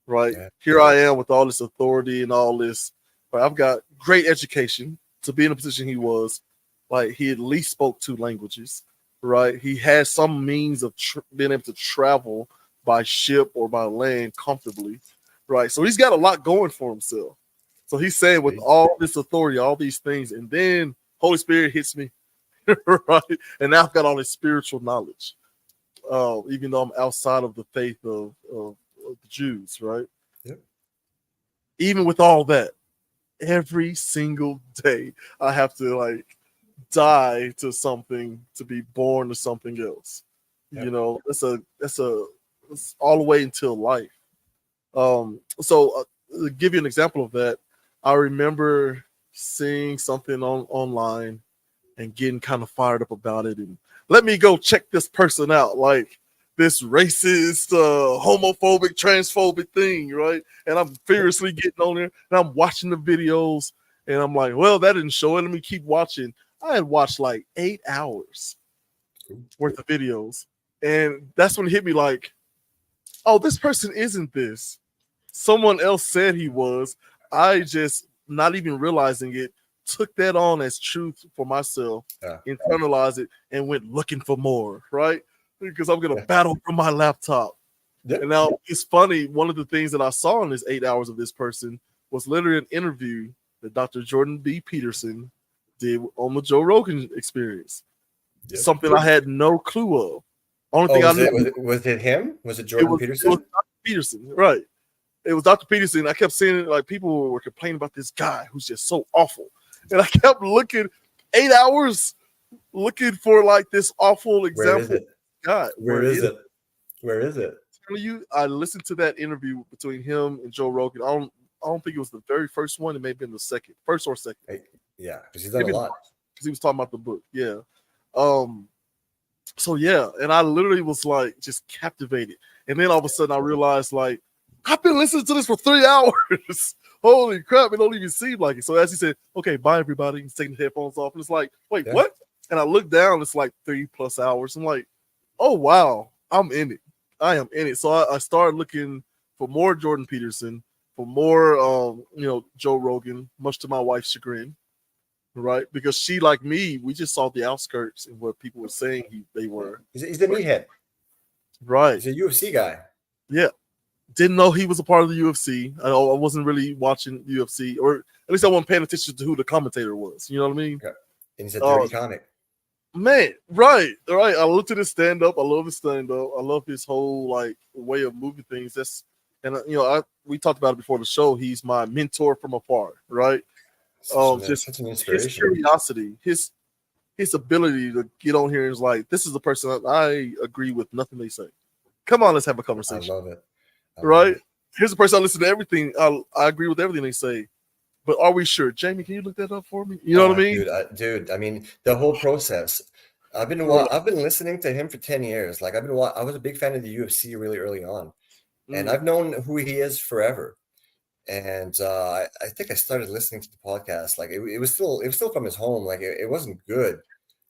A: right?
B: Yeah.
A: Here I am with all this authority and all this. Right? I've got great education to be in the position he was. Like he at least spoke 2 languages, right? He had some means of being able to travel by ship or by land comfortably, right? So he's got a lot going for himself. So he's saying with all this authority, all these things, and then Holy Spirit hits me, right? And now I've got all this spiritual knowledge, even though I'm outside of the faith of the Jews, right?
B: Yep.
A: Even with all that, every single day I have to like die to something to be born to something else.
B: Yep.
A: You know, it's all the way until life. So to give you an example of that, I remember seeing something online and getting kind of fired up about it, and let me go check this person out, like this racist, homophobic, transphobic thing, right? And I'm furiously getting on there, and I'm watching the videos, and I'm like, well, that didn't show it. Let me keep watching. I had watched like 8 hours worth of videos, and that's when it hit me like, oh, this person isn't this. Someone else said he was. I just, not even realizing it, took that on as truth for myself, internalized it, and went looking for more, right? Because I'm going to battle for my laptop. Yep. And now it's funny. One of the things that I saw in this 8 hours of this person was literally an interview that Dr. Jordan B. Peterson did on the Joe Rogan Experience. Yep. Something I had no clue of.
B: Only thing I knew was it him? Was it Jordan Peterson?
A: It was Dr. Peterson, right? It was Dr. Peterson. I kept seeing like people were complaining about this guy who's just so awful, and I kept looking 8 hours looking for like this awful example.
B: Where is it? Where is it?
A: You, I listened to that interview between him and Joe Rogan. I don't think it was the very first one. It may have been the first or second.
B: Yeah, because he's done a lot.
A: Because he was talking about the book. Yeah. So yeah, and I literally was like just captivated. And then all of a sudden I realized like I've been listening to this for 3 hours. Holy crap, it don't even seem like it. So as he said, okay, bye everybody. He's taking the headphones off. And it's like, wait, what? And I look down, it's like 3+ hours. I'm like, oh wow, I'm in it. I am in it. So I started looking for more Jordan Peterson, for more Joe Rogan, much to my wife's chagrin. Right, because she, like me, we just saw the outskirts and what people were saying they were.
B: He's the meathead,
A: right?
B: He's a UFC guy.
A: Yeah, didn't know he was a part of the UFC. I wasn't really watching UFC, or at least I wasn't paying attention to who the commentator was. You know what I mean?
B: Okay. And he's a dirty comic.
A: Man, right. I looked at his stand up. I love his stand up. I love his whole like way of moving things. We talked about it before the show. He's my mentor from afar, right?
B: Such an inspiration.
A: His curiosity, his ability to get on here and is like, this is the person I agree with nothing they say. Come on, let's have a conversation.
B: I love it.
A: Right? Here's the person I listen to everything. I agree with everything they say. But are we sure? Jamie, can you look that up for me? You know what I mean?
B: Dude, I mean, the whole process. I've been listening to him for 10 years. Like I was a big fan of the UFC really early on. And I've known who he is forever. And I think I started listening to the podcast. Like it was still from his home. Like it wasn't good,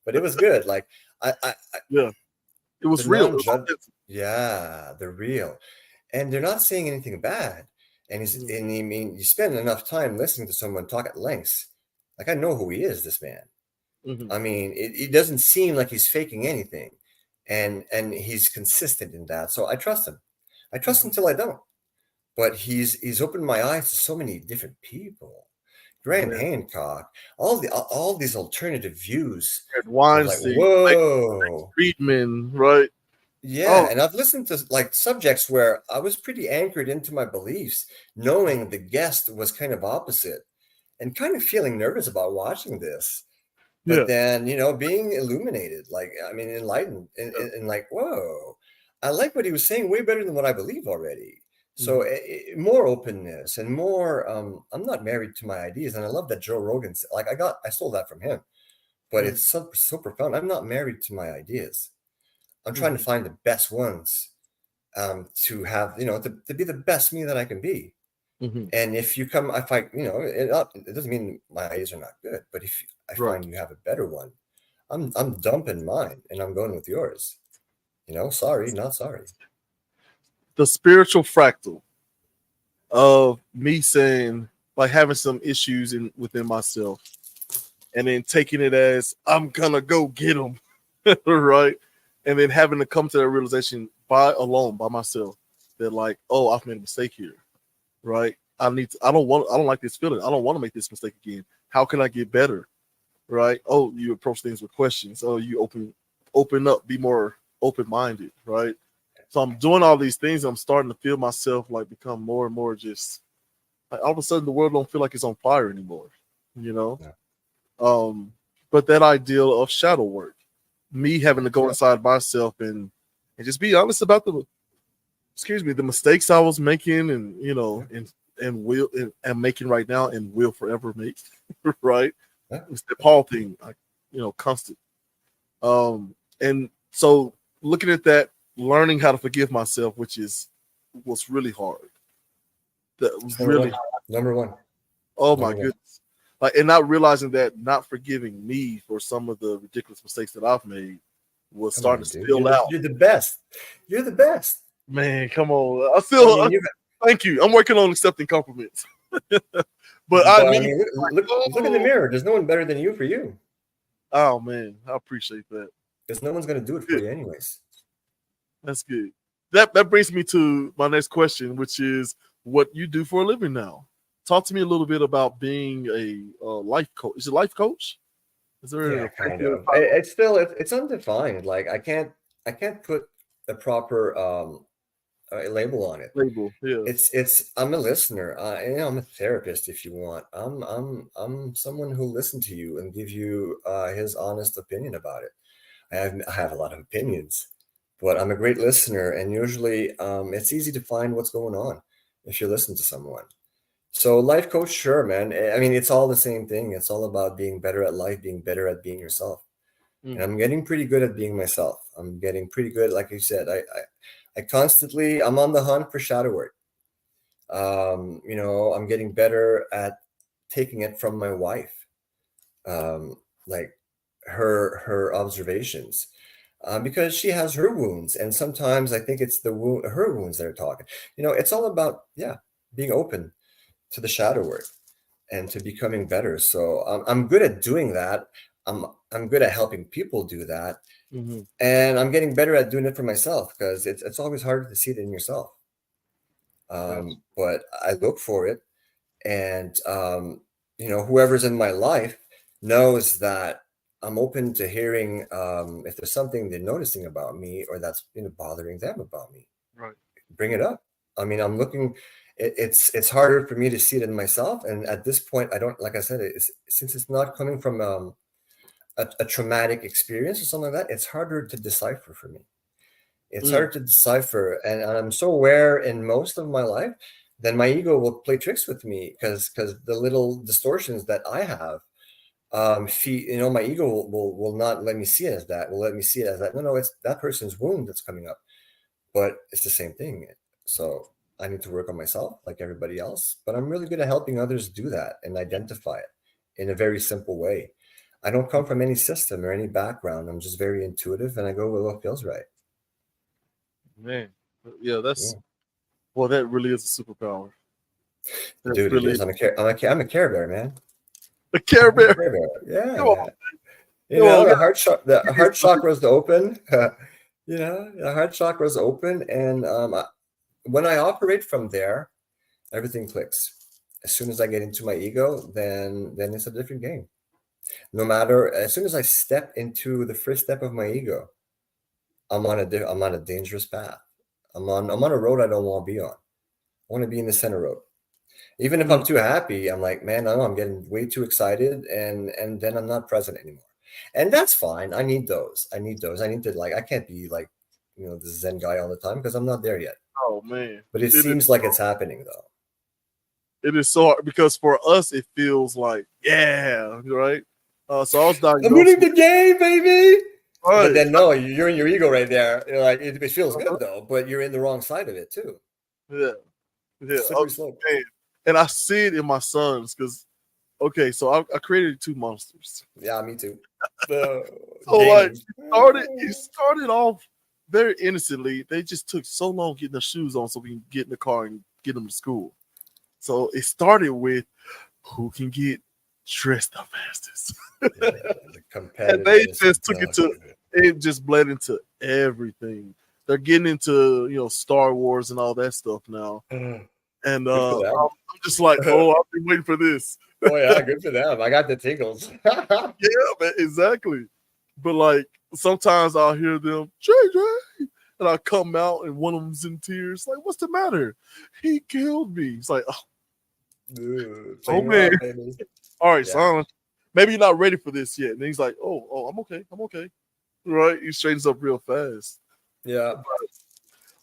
B: but it was good. Like
A: yeah, it was real.
B: Yeah, they're real, and they're not saying anything bad. And I mean, you spend enough time listening to someone talk at lengths. Like I know who he is, this man. I mean, it doesn't seem like he's faking anything, and he's consistent in that. So I trust him. I trust him till I don't. But he's opened my eyes to so many different people. Graham Hancock, all these alternative views.
A: Weinstein,
B: like, whoa,
A: Friedman, right?
B: Yeah, and I've listened to like subjects where I was pretty anchored into my beliefs, knowing the guest was kind of opposite, and kind of feeling nervous about watching this. But then, being illuminated, like I mean, enlightened, and like, whoa, I like what he was saying way better than what I believe already. So more openness and more. I'm not married to my ideas, and I love that Joe Rogan. Like I stole that from him, but it's so profound. I'm not married to my ideas. I'm trying to find the best ones, to have to be the best me that I can be. And if you come, it doesn't mean my ideas are not good, but if I find you have a better one, I'm dumping mine and I'm going with yours. Sorry, not sorry.
A: The spiritual fractal of me saying, like, having some issues within myself, and then taking it as I'm gonna go get them, right? And then having to come to that realization by myself that, like, oh, I've made a mistake here, right? I don't like this feeling. I don't want to make this mistake again. How can I get better, right? Oh, you approach things with questions. Oh, you open up, be more open-minded, right? So I'm doing all these things. And I'm starting to feel myself like become more and more just like all of a sudden the world don't feel like it's on fire anymore, Yeah. But that ideal of shadow work, me having to go inside myself and just be honest about the mistakes I was making, and and making right now and will forever make, right? It's the Paul thing, like, constant. And so looking at that, learning how to forgive myself, which was really hard. That was
B: number one.
A: Oh my goodness. Like, and not realizing that not forgiving me for some of the ridiculous mistakes that I've made was starting to spill out.
B: You're the best. You're the best.
A: Man, come on. Thank you. I'm working on accepting compliments. But I mean,
B: look in the mirror. There's no one better than you for you.
A: Oh man, I appreciate that.
B: Because no one's gonna do it for you anyways.
A: That's good. That brings me to my next question, which is what you do for a living now. Talk to me a little bit about being a life coach. Is it life coach? Is there
B: kind of? It's undefined. Like I can't put a proper label on it.
A: Yeah.
B: It's I'm a listener. I'm a therapist if you want. I'm someone who'll listen to you and give you his honest opinion about it. I have a lot of opinions, but I'm a great listener, and usually it's easy to find what's going on if you listen to someone. So life coach, sure, man. I mean, it's all the same thing. It's all about being better at life, being better at being yourself. And I'm getting pretty good at being myself. I'm getting pretty good. Like you said, I'm on the hunt for shadow work. I'm getting better at taking it from my wife. Like her observations. Because she has her wounds, and sometimes I think it's her wounds that are talking. It's all about being open to the shadow work and to becoming better. So I'm good at doing that. I'm good at helping people do that, and I'm getting better at doing it for myself because it's always harder to see it in yourself. But I look for it, and whoever's in my life knows that I'm open to hearing if there's something they're noticing about me or that's bothering them about me.
A: Right.
B: Bring it up. I mean, I'm looking. It's harder for me to see it in myself, and at this point, I don't. Like I said, since it's not coming from a traumatic experience or something like that, it's harder to decipher for me. It's hard to decipher, and I'm so aware in most of my life, then my ego will play tricks with me because the little distortions that I have, my ego will not let me see it as that. Will let me see it as that. No, it's that person's wound that's coming up, but it's the same thing. So I need to work on myself like everybody else, but I'm really good at helping others do that and identify it in a very simple way. I don't come from any system or any background. I'm just very intuitive, and I go with what feels right.
A: Man, yeah,
B: Yeah.
A: well, that really is a superpower. That
B: Dude,
A: really
B: it is. I'm a Care Bear, man.
A: a Care
B: I'm a
A: Bear.
B: Care Bear. Yeah,
A: Come
B: man.
A: on,
B: You
A: come
B: know,
A: on.
B: the heart chakra's open. The heart chakra's open, and when I operate from there, everything clicks. As soon as I get into my ego, then it's a different game. No matter, as soon as I step into the first step of my ego, I'm on a dangerous path. I'm on a road I don't want to be on. I want to be in the center road. Even if I'm too happy, I'm like, man, no, I'm getting way too excited, and then I'm not present anymore. And that's fine. I need those. I need to, like, I can't be like, the Zen guy all the time because I'm not there yet.
A: Oh man,
B: But it seems like it's happening though.
A: it is so hard because for us it feels like, yeah, right. So I was
B: I'm
A: diagnosed
B: winning the game, baby.
A: right.
B: But then no, you're in your ego right there. You're like, it feels good though, but you're in the wrong side of it too.
A: Yeah.
B: Slippery slope.
A: Man. And I see it in my sons because, okay, so I created 2 monsters.
B: Yeah, me too.
A: So like it started off very innocently. They just took so long getting their shoes on so we can get in the car and get them to school. So it started with who can get dressed the fastest. And they just took it just bled into everything. They're getting into Star Wars and all that stuff now. And I'm just like, oh, I've been waiting for this.
B: Oh yeah, good for them. I got the tingles.
A: Yeah, man, exactly. But like sometimes I'll hear them, JJ, and I come out and one of them's in tears. Like, what's the matter? He killed me. It's like, oh man. All right, son. Maybe you're not ready for this yet. And he's like, oh, I'm okay. Right? He straightens up real fast.
B: Yeah.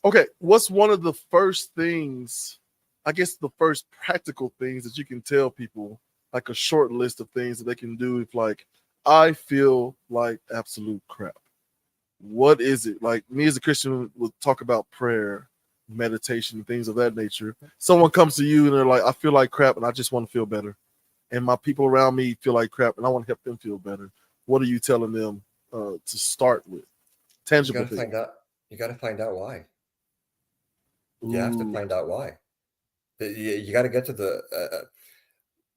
A: Okay, what's one of the first things, I guess the first practical things that you can tell people, like a short list of things that they can do if like, I feel like absolute crap. What is it? Like me as a Christian would talk about prayer, meditation, things of that nature. Someone comes to you and they're like, I feel like crap and I just want to feel better. And my people around me feel like crap and I want to help them feel better. What are you telling them to start with? Tangible things.
B: You got to find out why. You have to find out why. You got to get to the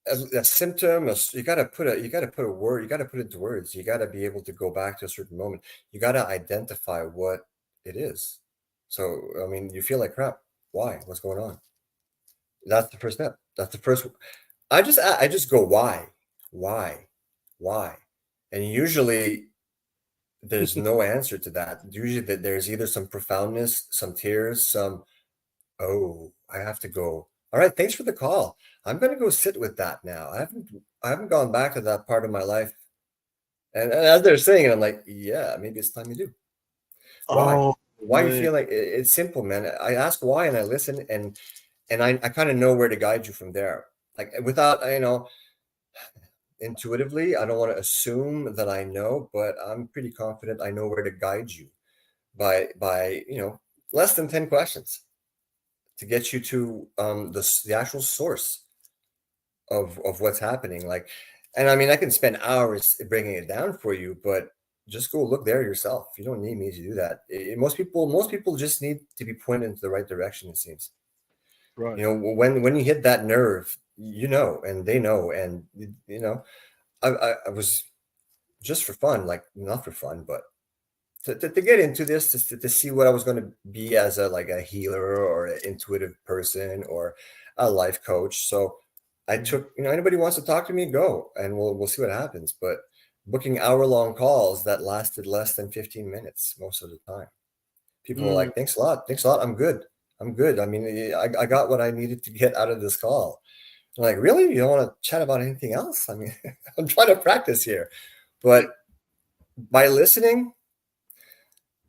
B: a symptom. You got to put a word. You got to put it into words. You got to be able to go back to a certain moment. You got to identify what it is. So I mean, you feel like crap. Why? What's going on? That's the first step. That's the first. I just go why, and usually there's no answer to that. Usually there's either some profoundness, some tears, some I have to go. All right, thanks for the call. I'm going to go sit with that now. I haven't gone back to that part of my life. And as they're saying it, I'm like, yeah, maybe it's time you do. Why? Why you feel like it's simple, man. I ask why and I listen and I kind of know where to guide you from there. Like without, intuitively, I don't want to assume that I know, but I'm pretty confident I know where to guide you by less than 10 questions to get you to the actual source of what's happening. Like, and I mean, I can spend hours breaking it down for you, but just go look there yourself. You don't need me to do that. Most people just need to be pointed into the right direction, it seems.
A: Right.
B: When you hit that nerve, and they know, and I was just for fun, like not for fun, but to get into this, to see what I was going to be as a healer or an intuitive person or a life coach. So I took, anybody wants to talk to me, go, and we'll see what happens. But booking hour-long calls that lasted less than 15 minutes most of the time. People were like, thanks a lot. I'm good. I mean, I got what I needed to get out of this call. I'm like, really? You don't want to chat about anything else? I mean, I'm trying to practice here. But by listening,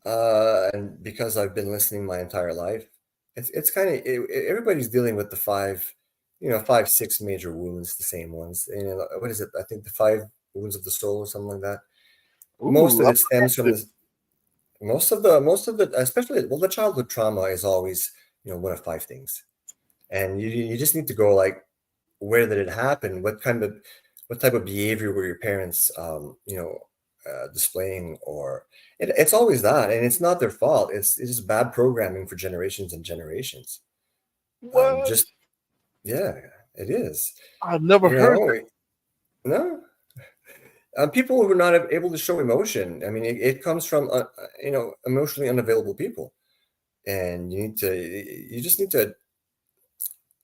B: and because I've been listening my entire life, it's kind of everybody's dealing with the five, 5, 6 major wounds, the same ones. What is it? I think the 5 wounds of the soul or something like that. Most
A: Ooh,
B: of
A: I
B: it stems from this. Most of the, especially, well, the childhood trauma is always, one of 5 things, and you just need to go like, where did it happen? What type of behavior were your parents, displaying? Or it's always that, and it's not their fault. It's just bad programming for generations and generations.
A: what?
B: Just yeah, it is.
A: I've never
B: You
A: heard
B: know,
A: that.
B: no. People who are not able to show emotion. I mean, it comes from emotionally unavailable people, and you just need to.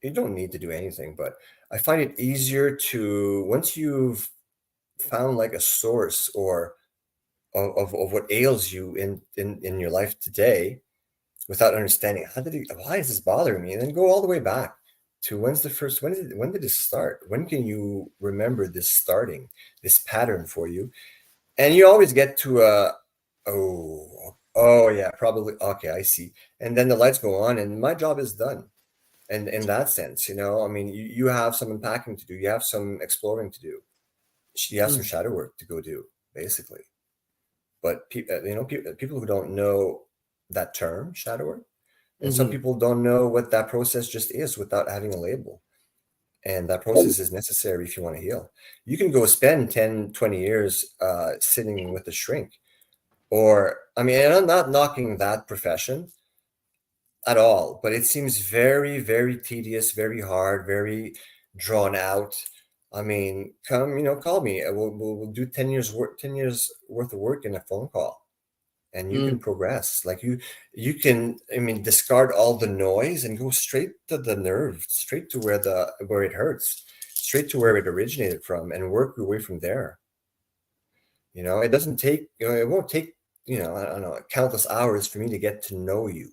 B: You don't need to do anything, but I find it easier to, once you've found like a source or of what ails you in your life today, without understanding why is this bothering me, and then go all the way back to when did this start? When can you remember this starting, this pattern for you? And you always get to oh yeah, probably, okay, I see. And then the lights go on and my job is done. And in that sense, I mean, you have some unpacking to do, you have some exploring to do, you have some
A: Mm,
B: shadow work to go do, basically. But people who don't know that term, shadow work, and some
A: mhm.
B: people don't know what that process just is without having a label. And that process is necessary if you want to heal. You can go spend 10, 20 years sitting with a shrink. Or, I mean, and I'm not knocking that profession at all, but it seems very, very tedious, very hard, very drawn out. I mean, call me. We'll do 10 years worth of work in a phone call, and you can
A: Mm.
B: progress. Like you can, I mean, discard all the noise and go straight to the nerve, straight to where it hurts, straight to where it originated from, and work your way from there. It doesn't take, it won't take, I don't know, countless hours for me to get to know you.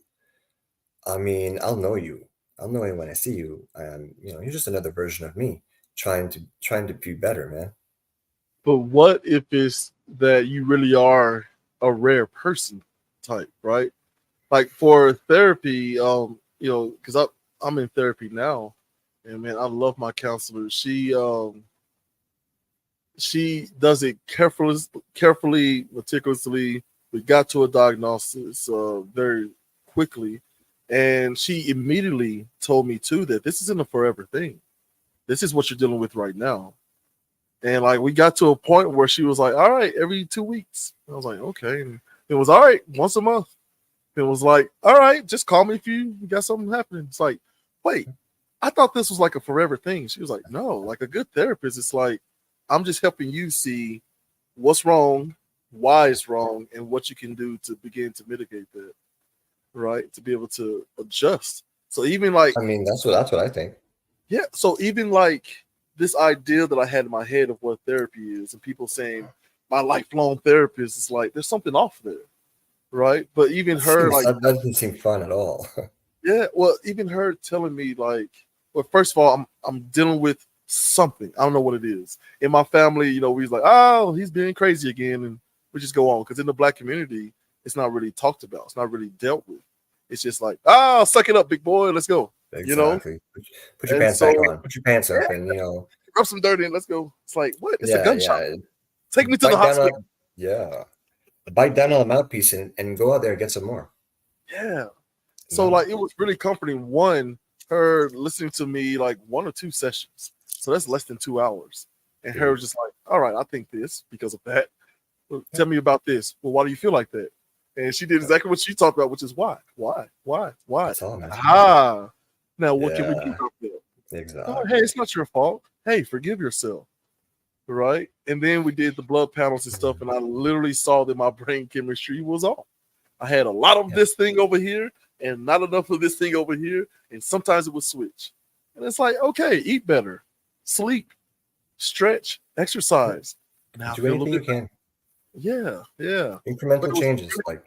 B: I mean, I'll know you. I'll know you when I see you. You're just another version of me trying to be better, man.
A: But what if it's that you really are a rare person type, right? Like for therapy, because I'm in therapy now, and man, I love my counselor. She does it carefully, meticulously. We got to a diagnosis very quickly, and she immediately told me too that this isn't a forever thing. This is what you're dealing with right now. And like we got to a point where she was like, "All right, every 2 weeks." I was like, "Okay." And it was all right once a month. It was like, "All right, just call me if you got something happening." It's like, wait, I thought this was like a forever thing. She was like, "No, like a good therapist, it's like I'm just helping you see what's wrong, why it's wrong, and what you can do to begin to mitigate that, right? To be able to adjust." So even like,
B: I mean, that's what I think.
A: yeah, so even like this idea that I had in my head of what therapy is, and people saying my lifelong therapist is like, there's something off there, right? But even her, like,
B: That doesn't seem fun at all.
A: yeah, well, even her telling me like, well, first of all, I'm dealing with something. I don't know what it is. In my family, we was like, oh, he's being crazy again, and we just go on because in the black community, it's not really talked about. It's not really dealt with. It's just like, oh, suck it up, big boy, let's go. You know.
B: Exactly. Put your
A: And
B: pants
A: so,
B: back on. Put your pants
A: yeah,
B: up, and
A: rub some dirt in, let's go. It's like, what? It's a
B: yeah,
A: gunshot.
B: yeah.
A: Take me to the
B: Bite down
A: hospital.
B: on yeah. Bite down on the mouthpiece and go out there and get some more.
A: Yeah. So
B: No.
A: like it was really comforting. One, her listening to me like 1 or 2 sessions. So that's less than 2 hours. And her
B: Dude.
A: was just like, all right, I think this because of that. Well, tell me about this. Well, why do you feel like that? And she did exactly what she talked about, which is why.
B: That's all, man.
A: Ah. Now what can we do
B: Yeah,
A: about that? Oh, hey,
B: exactly.
A: it's not your fault. Hey, forgive yourself. Right. And then we did the blood panels and stuff, and I literally saw that my brain chemistry was off. I had a lot of
B: Yeah.
A: this thing over here and not enough of this thing over here. And sometimes it would switch. And it's like, okay, eat better, sleep, stretch, exercise. Now I
B: Do
A: feel a little
B: anything you
A: bit
B: can.
A: better. Yeah. But
B: Incremental
A: it was
B: changes. Like,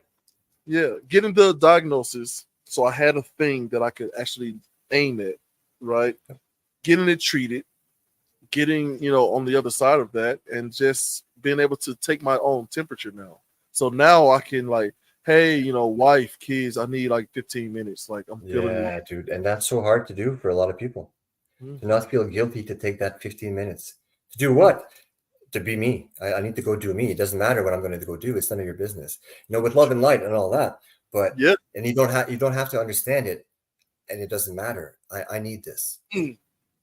A: getting the diagnosis. So I had a thing that I could actually aim at, right? Getting it treated, getting, on the other side of that and just being able to take my own temperature now. So now I can like, hey, wife, kids, I need like 15 minutes. Like I'm feeling
B: Yeah, dude. And that's so hard to do for a lot of people. To
A: it.
B: not feel guilty to take that 15 minutes. To do what? To be me. I need to go do me. It doesn't matter what I'm going to go do. It's none of your business. With love and light and all that. But
A: Yeah.
B: and you don't have to understand it, and it doesn't matter. I need this.
A: Mm.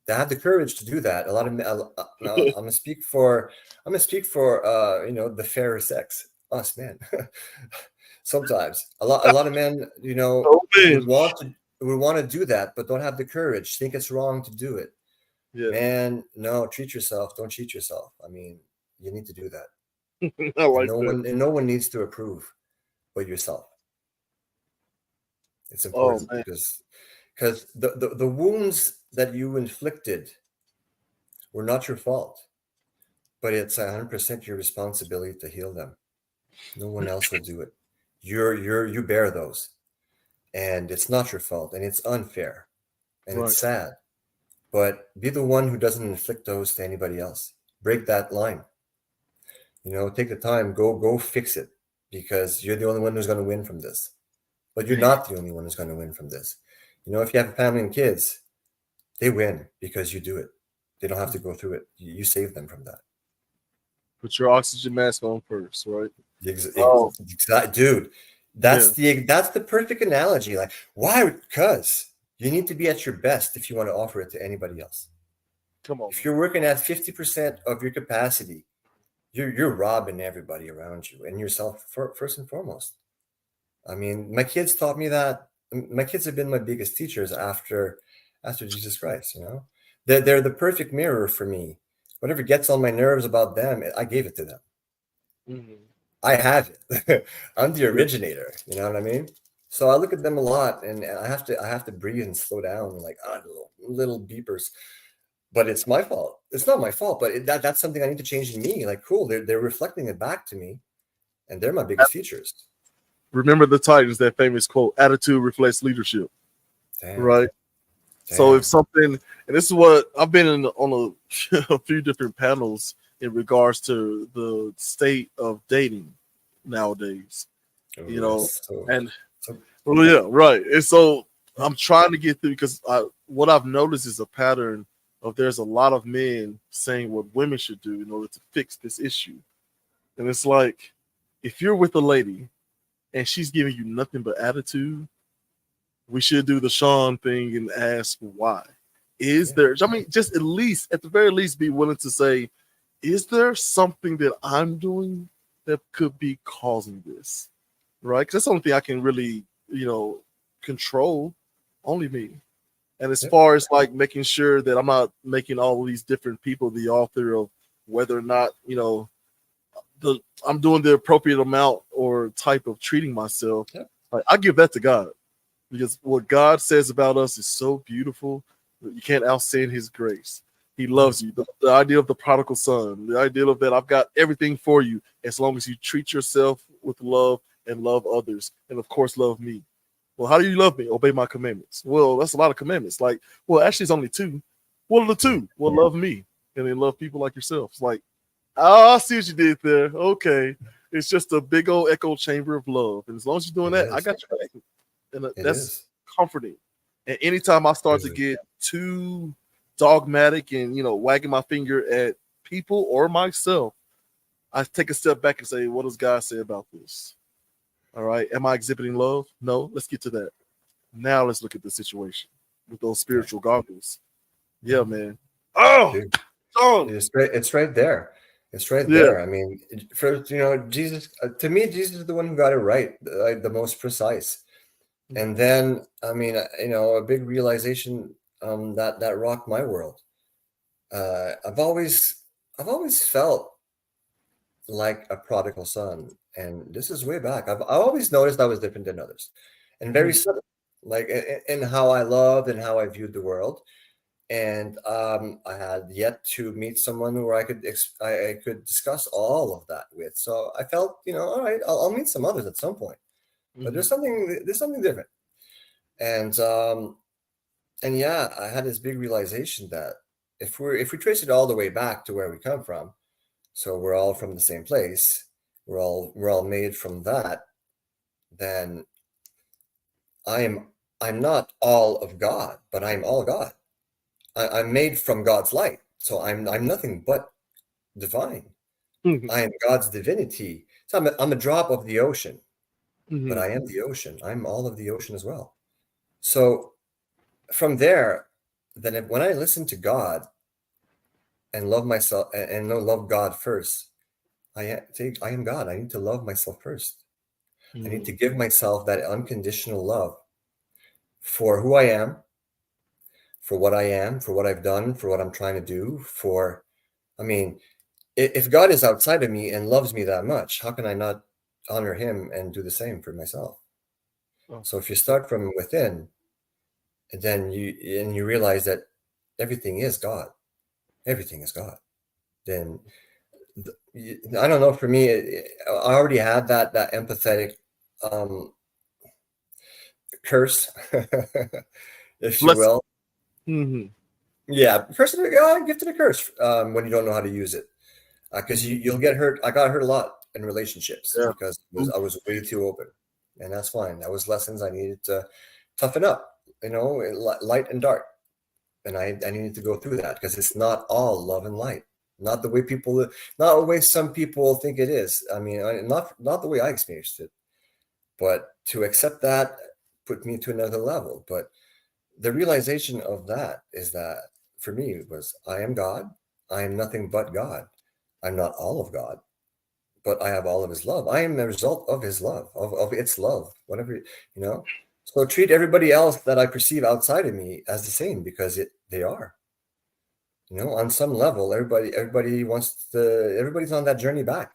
B: To have the courage to do that. A lot of now I'm gonna speak for the fairer sex. Us men. Sometimes a lot of men,
A: Oh man.
B: would want to do that, but don't have the courage. Think it's wrong to do it.
A: Yeah.
B: Man, no, treat yourself. Don't cheat yourself. I mean, you need to do that.
A: I
B: And
A: like
B: no
A: that.
B: one and no one needs to approve but yourself. It's
A: Oh
B: important
A: man.
B: because the wounds that you inflicted were not your fault, but it's 100% your responsibility to heal them. No one else will do it. You bear those, and it's not your fault, and it's unfair, and
A: Right.
B: it's sad. But be the one who doesn't inflict those to anybody else. Break that line. Take the time, go fix it, because you're the only one who's going to win from this. But you're
A: Man.
B: not the only one who's going to win from this. If you have a family and kids, they win because you do it. They don't have to go through it. You save them from that.
A: Put your oxygen mask on first, right? Oh
B: Exactly, dude.
A: yeah.
B: That's the perfect analogy. Like, why? Because you need to be at your best if you want to offer it to anybody else.
A: Come on,
B: If
A: man.
B: you're working at 50% of your capacity, you're robbing everybody around you and yourself first and foremost. I mean, my kids taught me that. My kids have been my biggest teachers after Jesus Christ. They're the perfect mirror for me. Whatever gets on my nerves about them, I gave it to them.
A: Mhm.
B: I have it. I'm the
A: Yeah.
B: originator. You know what I mean? So I look at them a lot, and I have to breathe and slow down, like little beepers. But it's my fault. It's not my fault, but that's something I need to change in me. Like, cool, they're reflecting it back to me, and they're my biggest teachers.
A: Remember the Titans, that famous quote, attitude reflects leadership.
B: Damn,
A: Right. So if
B: damn.
A: something, and this is what I've been on a few different panels in regards to the state of dating nowadays, you
B: Ooh,
A: know,
B: that's so
A: and
B: so.
A: well, yeah, right. And so I'm trying to get through because what I've noticed is a pattern of there's a lot of men saying what women should do in order to fix this issue. And it's like, if you're with a lady and she's giving you nothing but attitude, we should do the Sean thing and ask why. Is
B: Yeah,
A: there, I mean, just at the very least, be willing to say, is there something that I'm doing that could be causing this? Right? Because that's the only thing I can really, control, only me. And as
B: yeah,
A: far as like making sure that I'm not making all of these different people the author of whether or not, the I'm doing the appropriate amount or type of treating myself,
B: yeah.
A: like I give that to God because what God says about us is so beautiful. You can't outsend His grace. He
B: Mhm.
A: loves you. The idea of the prodigal son, the idea of that I've got everything for you as long as you treat yourself with love and love others, and of course love me. Well, how do you love me? Obey my commandments. Well, that's a lot of commandments. Like, well, actually, it's only two. What are the two? Well, love me and then love people like yourself. It's like, oh, I see what you did there. Okay, it's just a big old echo chamber of love, and as long as you're doing
B: It
A: that, I
B: is.
A: got your back, and
B: It
A: that's
B: is.
A: comforting. And anytime I start to
B: Really.
A: get too dogmatic and wagging my finger at people or myself, I take a step back and say, what does God say about this? All right, am I exhibiting love? No. Let's get to that. Now let's look at the situation with those
B: Yeah.
A: spiritual goggles. Yeah,
B: Mhm.
A: man. Oh,
B: Dude,
A: Sean.
B: it's right there. It's right
A: Yeah.
B: there. I mean, for Jesus, to me, Jesus is the one who got it right, the most precise. And then, I mean, a big realization that rocked my world. I've always felt like a prodigal son, and this is way back. I always noticed I was different than others, and very
A: Mhm.
B: subtle, like in how I loved and how I viewed the world. And I had yet to meet someone where I could discuss all of that with. So I felt, all right, I'll meet some others at some point. But there's
A: Mhm.
B: something different. And yeah, I had this big realization that if we trace it all the way back to where we come from, So we're all from the same place. We're all made from that. Then I'm not all of God, but I'm all God. I'm made from God's light. So I'm nothing but divine.
A: Mhm.
B: I am God's divinity. So I'm a drop of the ocean, but
A: Mhm.
B: I am the ocean. I'm all of the ocean as well. So from there, then when I listen to God and love myself and love God first, I am God. I need to love myself first. I need to
A: Mhm.
B: give myself that unconditional love for who I am, for what I am, for what I've done, for what I'm trying to do. I mean, if God is outside of me and loves me that much, how can I not honor him and do the same for myself?
A: Oh,
B: So if you start from within, then you realize that everything is God. Everything is God. Then I don't know. For me, I already had that empathetic um, curse, if you
A: bless.
B: will.
A: Mhm.
B: Yeah, curse. Gifted a curse when you don't know how to use it, because
A: Mhm.
B: you'll get hurt. I got hurt a lot in relationships
A: Yeah.
B: because I was way too open, and that's fine. That was lessons I needed to toughen up. Light and dark, and I needed to go through that because it's not all love and light. Not the way not the way some people think it is. I mean, not the way I experienced it. But to accept that put me to another level. But the realization of that is that for me was I am God. I am nothing but God. I'm not all of God, but I have all of his love. I am the result of his love, of its love, whatever, you know. So treat everybody else that I perceive outside of me as the same because they are. On some level, everybody's on that journey back.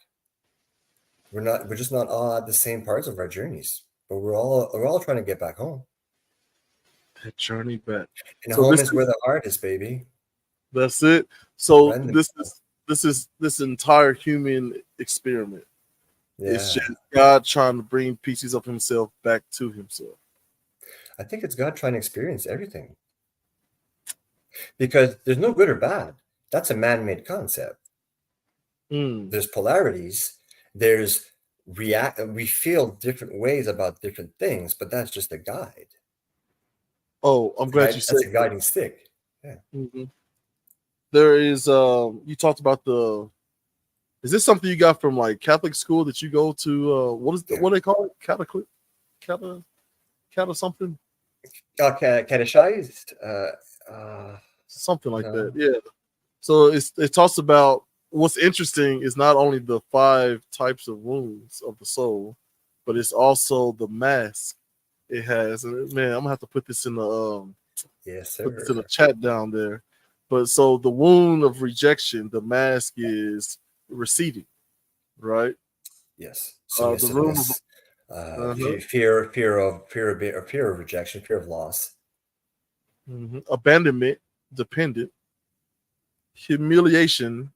B: We're just not all at the same parts of our journeys, but we're all trying to get back home.
A: That journey back.
B: And
A: So
B: home
A: this
B: is
A: is
B: where the heart is, baby.
A: that's it. So
B: Brandon.
A: this entire human experiment. It's
B: Yeah.
A: just God trying to bring pieces of himself back to himself.
B: I think it's God trying to experience everything because there's no good or bad. That's a man-made concept.
A: Mm.
B: There's polarities. There's we feel different ways about different things, but that's just a guide.
A: Oh, I'm glad you
B: That's
A: said
B: a
A: that.
B: guiding stick. Yeah.
A: Mhm. There is you talked about the is this something you got from like Catholic school that you go to
B: Yeah.
A: what do they call it? Cata something?
B: Okay, catechized.
A: Something like that.
B: No.
A: Yeah. So it talks about what's interesting is not only the 5 types of wounds of the soul, but it's also the mask it has. And man, I'm gonna have to
B: Yes,
A: put this in the
B: sir.
A: chat down there. But so the wound of rejection, the mask is receiving, right?
B: Yes.
A: The room of
B: Submissiveness.
A: uh-huh,
B: Fear of rejection, fear of loss.
A: abandonment, dependent, humiliation,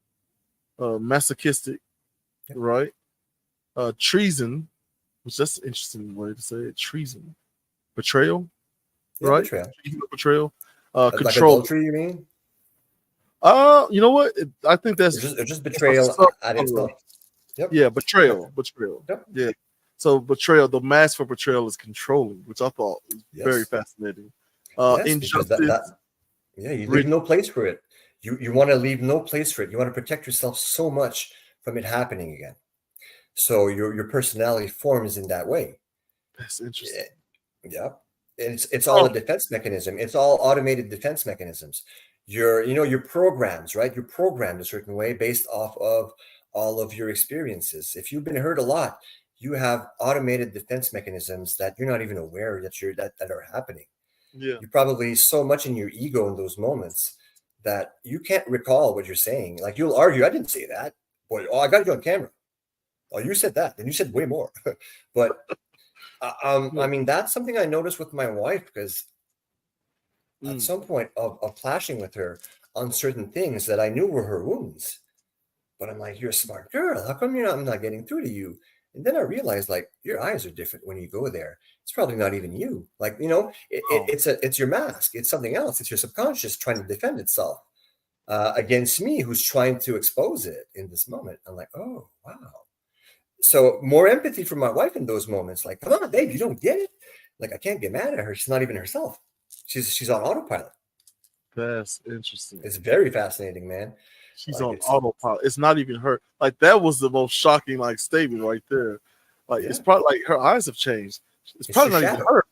A: masochistic,
B: Yep.
A: right? Treason, which that's an interesting way to say it. Treason, betrayal,
B: Yeah,
A: right?
B: betrayal.
A: Treason or betrayal.
B: Like
A: Control.
B: adultery, you mean?
A: You know what? I think
B: Or just
A: that's a
B: betrayal at its
A: subgenre.
B: most. Yep.
A: Yeah,
B: Yep.
A: betrayal.
B: Yep.
A: Yeah. So betrayal, the mask for betrayal is controlling, which I thought was very
B: Yes.
A: fascinating.
B: Yes, because
A: Injustice,
B: yeah, you leave
A: rid-
B: no place for it. You want to leave no place for it. You want to protect yourself so much from it happening again. So your personality forms in that way.
A: that's
B: Yeah.
A: interesting.
B: Yep. It's all
A: Oh,
B: a defense mechanism. It's all automated defense mechanisms. Your programs, right? You're programmed a certain way based off of all of your experiences. If you've been hurt a lot, you have automated defense mechanisms that you're not even aware that are happening.
A: yeah.
B: You're probably so much in your ego in those moments that you can't recall what you're saying. Like you'll argue, I didn't say that. Boy, I got you on camera. Oh, you said that. Then you said way more. But
A: Yeah.
B: I mean, that's something I noticed with my wife because at
A: Mm.
B: some point of clashing with her on certain things that I knew were her wounds. But I'm like, you're a smart girl. How come I'm not getting through to you? And then I realized, like, your eyes are different when you go there. It's probably not even you. Like,
A: Oh,
B: it's your mask. It's something else. It's your subconscious trying to defend itself against me, who's trying to expose it in this moment. I'm like, oh, wow. So more empathy for my wife in those moments. Like, come on, babe, you don't get it. Like, I can't get mad at her. She's not even herself. She's on autopilot.
A: That's interesting.
B: It's very fascinating, man.
A: She's on autopilot. It's not even her. Like, that was the most shocking like statement right there. Like, it's probably like her eyes have changed. It's probably not even her.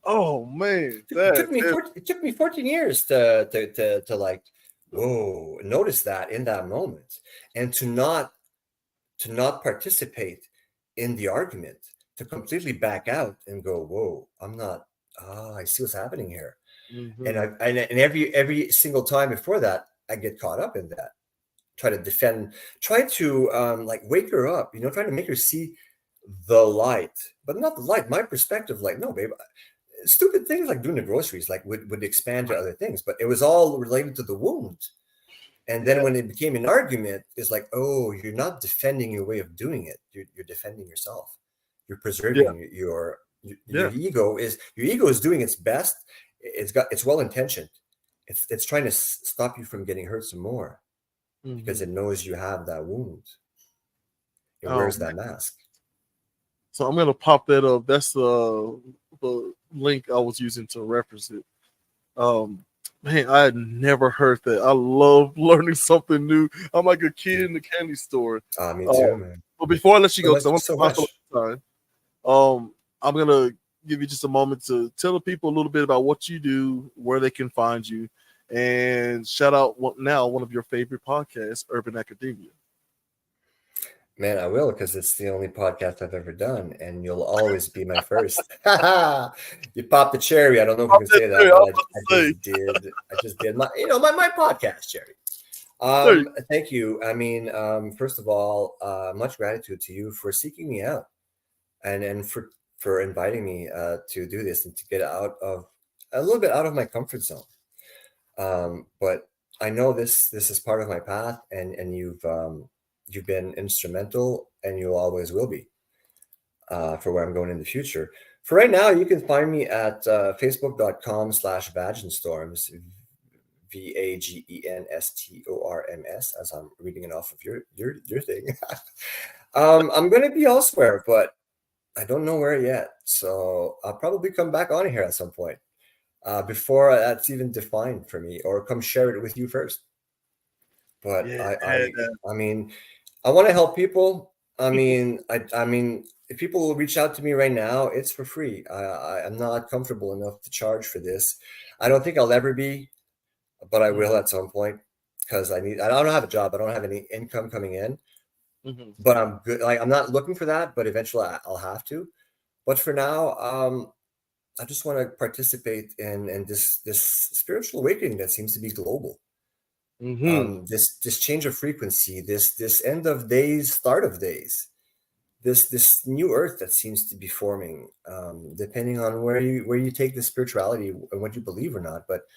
A: Oh man,
B: it took me 14 years to like, whoa, notice that in that moment, and to not participate in the argument, to completely back out and go, whoa, I'm not. I see what's happening here.
A: Mm-hmm.
B: And every single time before that, I get caught up in that. Try to defend, try to like wake her up, try to make her see the light, but not the light. My perspective, like, no, babe, stupid things like doing the groceries, like would expand to other things, but it was all related to the wound. And then when it became an argument, it's like, oh, you're not defending your way of doing it. You're defending yourself. You're preserving your ego is doing its best. It's well intentioned. It's trying to stop you from getting hurt some more, because it knows you have that wound. It wears that mask.
A: So I'm gonna pop that up. That's the link I was using to reference it. Man, I had never heard that. I love learning something new. I'm like a kid in the candy store.
B: Me too, man.
A: But before I let you go, because I want to talk time, I'm gonna give you just a moment to tell the people a little bit about what you do, where they can find you, and shout out one of your favorite podcasts, Urban Academia.
B: Man, I will, because it's the only podcast I've ever done, and you'll always be my first. You popped the cherry. I don't know if you can say that, but I just did my podcast cherry. Thank you. I mean, first of all, much gratitude to you for seeking me out, and for inviting me to do this and to get a little bit out of my comfort zone. But I know this is part of my path, and you've been instrumental, and you always will be, for where I'm going in the future. For right now, you can find me at facebook.com/Vagenstorms, VAGENSTORMS, as I'm reading it off of your thing. I'm going to be elsewhere, but I don't know where yet. So I'll probably come back on here at some point, before that's even defined for me, or come share it with you first. But I mean, I want to help people. I mean, if people will reach out to me right now, it's for free. I'm not comfortable enough to charge for this. I don't think I'll ever be, but I will at some point, because I don't have a job. I don't have any income coming in, but I'm good. Like, I'm not looking for that, but eventually I'll have to. But for now, I just want to participate in this spiritual awakening that seems to be global. This change of frequency, this end of days, start of days, this new earth that seems to be forming, depending on where you take the spirituality and what you believe or not. But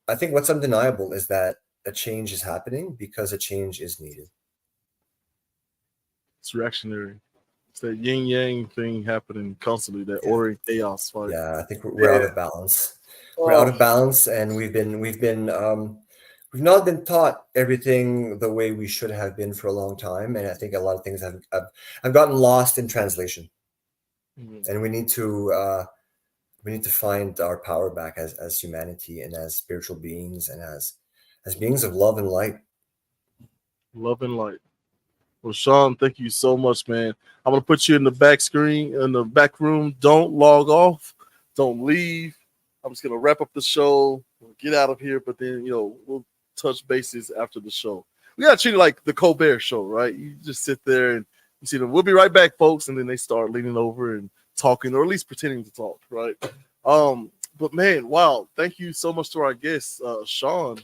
B: I think what's undeniable is that a change is happening, because a change is needed.
A: It's reactionary. It's that yin yang thing happening constantly, that order and chaos fight.
B: Yeah, I think we're out of balance. We're out of balance, and we've not been taught everything the way we should have been for a long time, and I think a lot of things have gotten lost in translation. And we need to find our power back as humanity, and as spiritual beings, and as beings of love and light.
A: Love and light. Well, Sean, thank you so much, man. I'm gonna put you in the back screen, in the back room. Don't log off. Don't leave. I'm just gonna wrap up the show. We'll get out of here, but then we'll touch bases after the show. We gotta treat it like the Colbert Show, right? You just sit there and you see them. We'll be right back, folks, and then they start leaning over and talking, or at least pretending to talk, right? But man, wow! Thank you so much to our guest, Sean,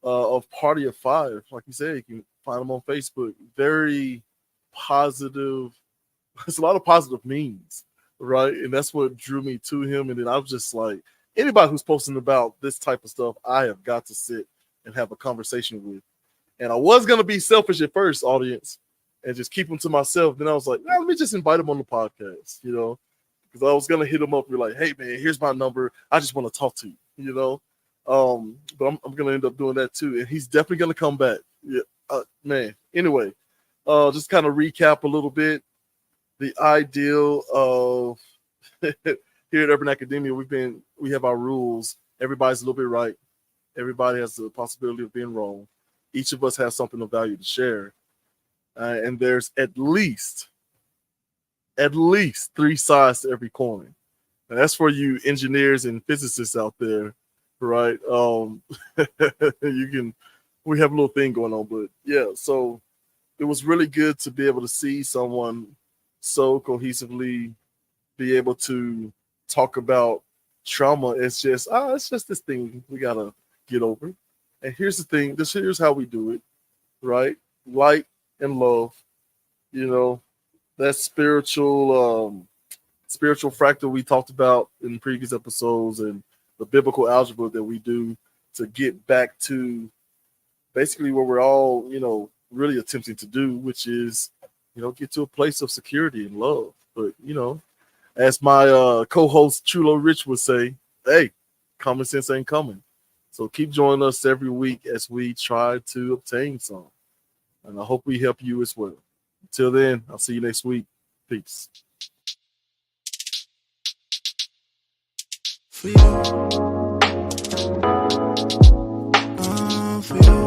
A: of Party of Five. Like you said, you can find him on Facebook. Very positive. There's a lot of positive memes, right? And that's what drew me to him. And then I was just like, anybody who's posting about this type of stuff, I have got to sit and have a conversation with. And I was going to be selfish at first, audience, and just keep them to myself. Then I was like, let me just invite him on the podcast, because I was going to hit him up and be like, hey, man, here's my number. I just want to talk to you, But I'm gonna end up doing that too, and he's definitely gonna come back. Yeah, man. Anyway, just kind of recap a little bit. The ideal of here at Urban Academia, we have our rules. Everybody's a little bit right. Everybody has the possibility of being wrong. Each of us has something of value to share, and there's at least 3 sides to every coin. And that's for you engineers and physicists out there, right? We have a little thing going on, but yeah. So it was really good to be able to see someone so cohesively be able to talk about trauma. It's just this thing we gotta get over. And here's the thing, here's how we do it, right? Light and love, that spiritual fractal we talked about in previous episodes, and the biblical algebra that we do to get back to basically what we're all, really attempting to do, which is, get to a place of security and love. But, as my co-host Chulo Rich would say, hey, common sense ain't coming. So keep joining us every week as we try to obtain some. And I hope we help you as well. Until then, I'll see you next week. Peace. For you. For you.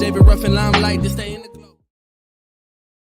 C: David Ruffin, limelight to stay in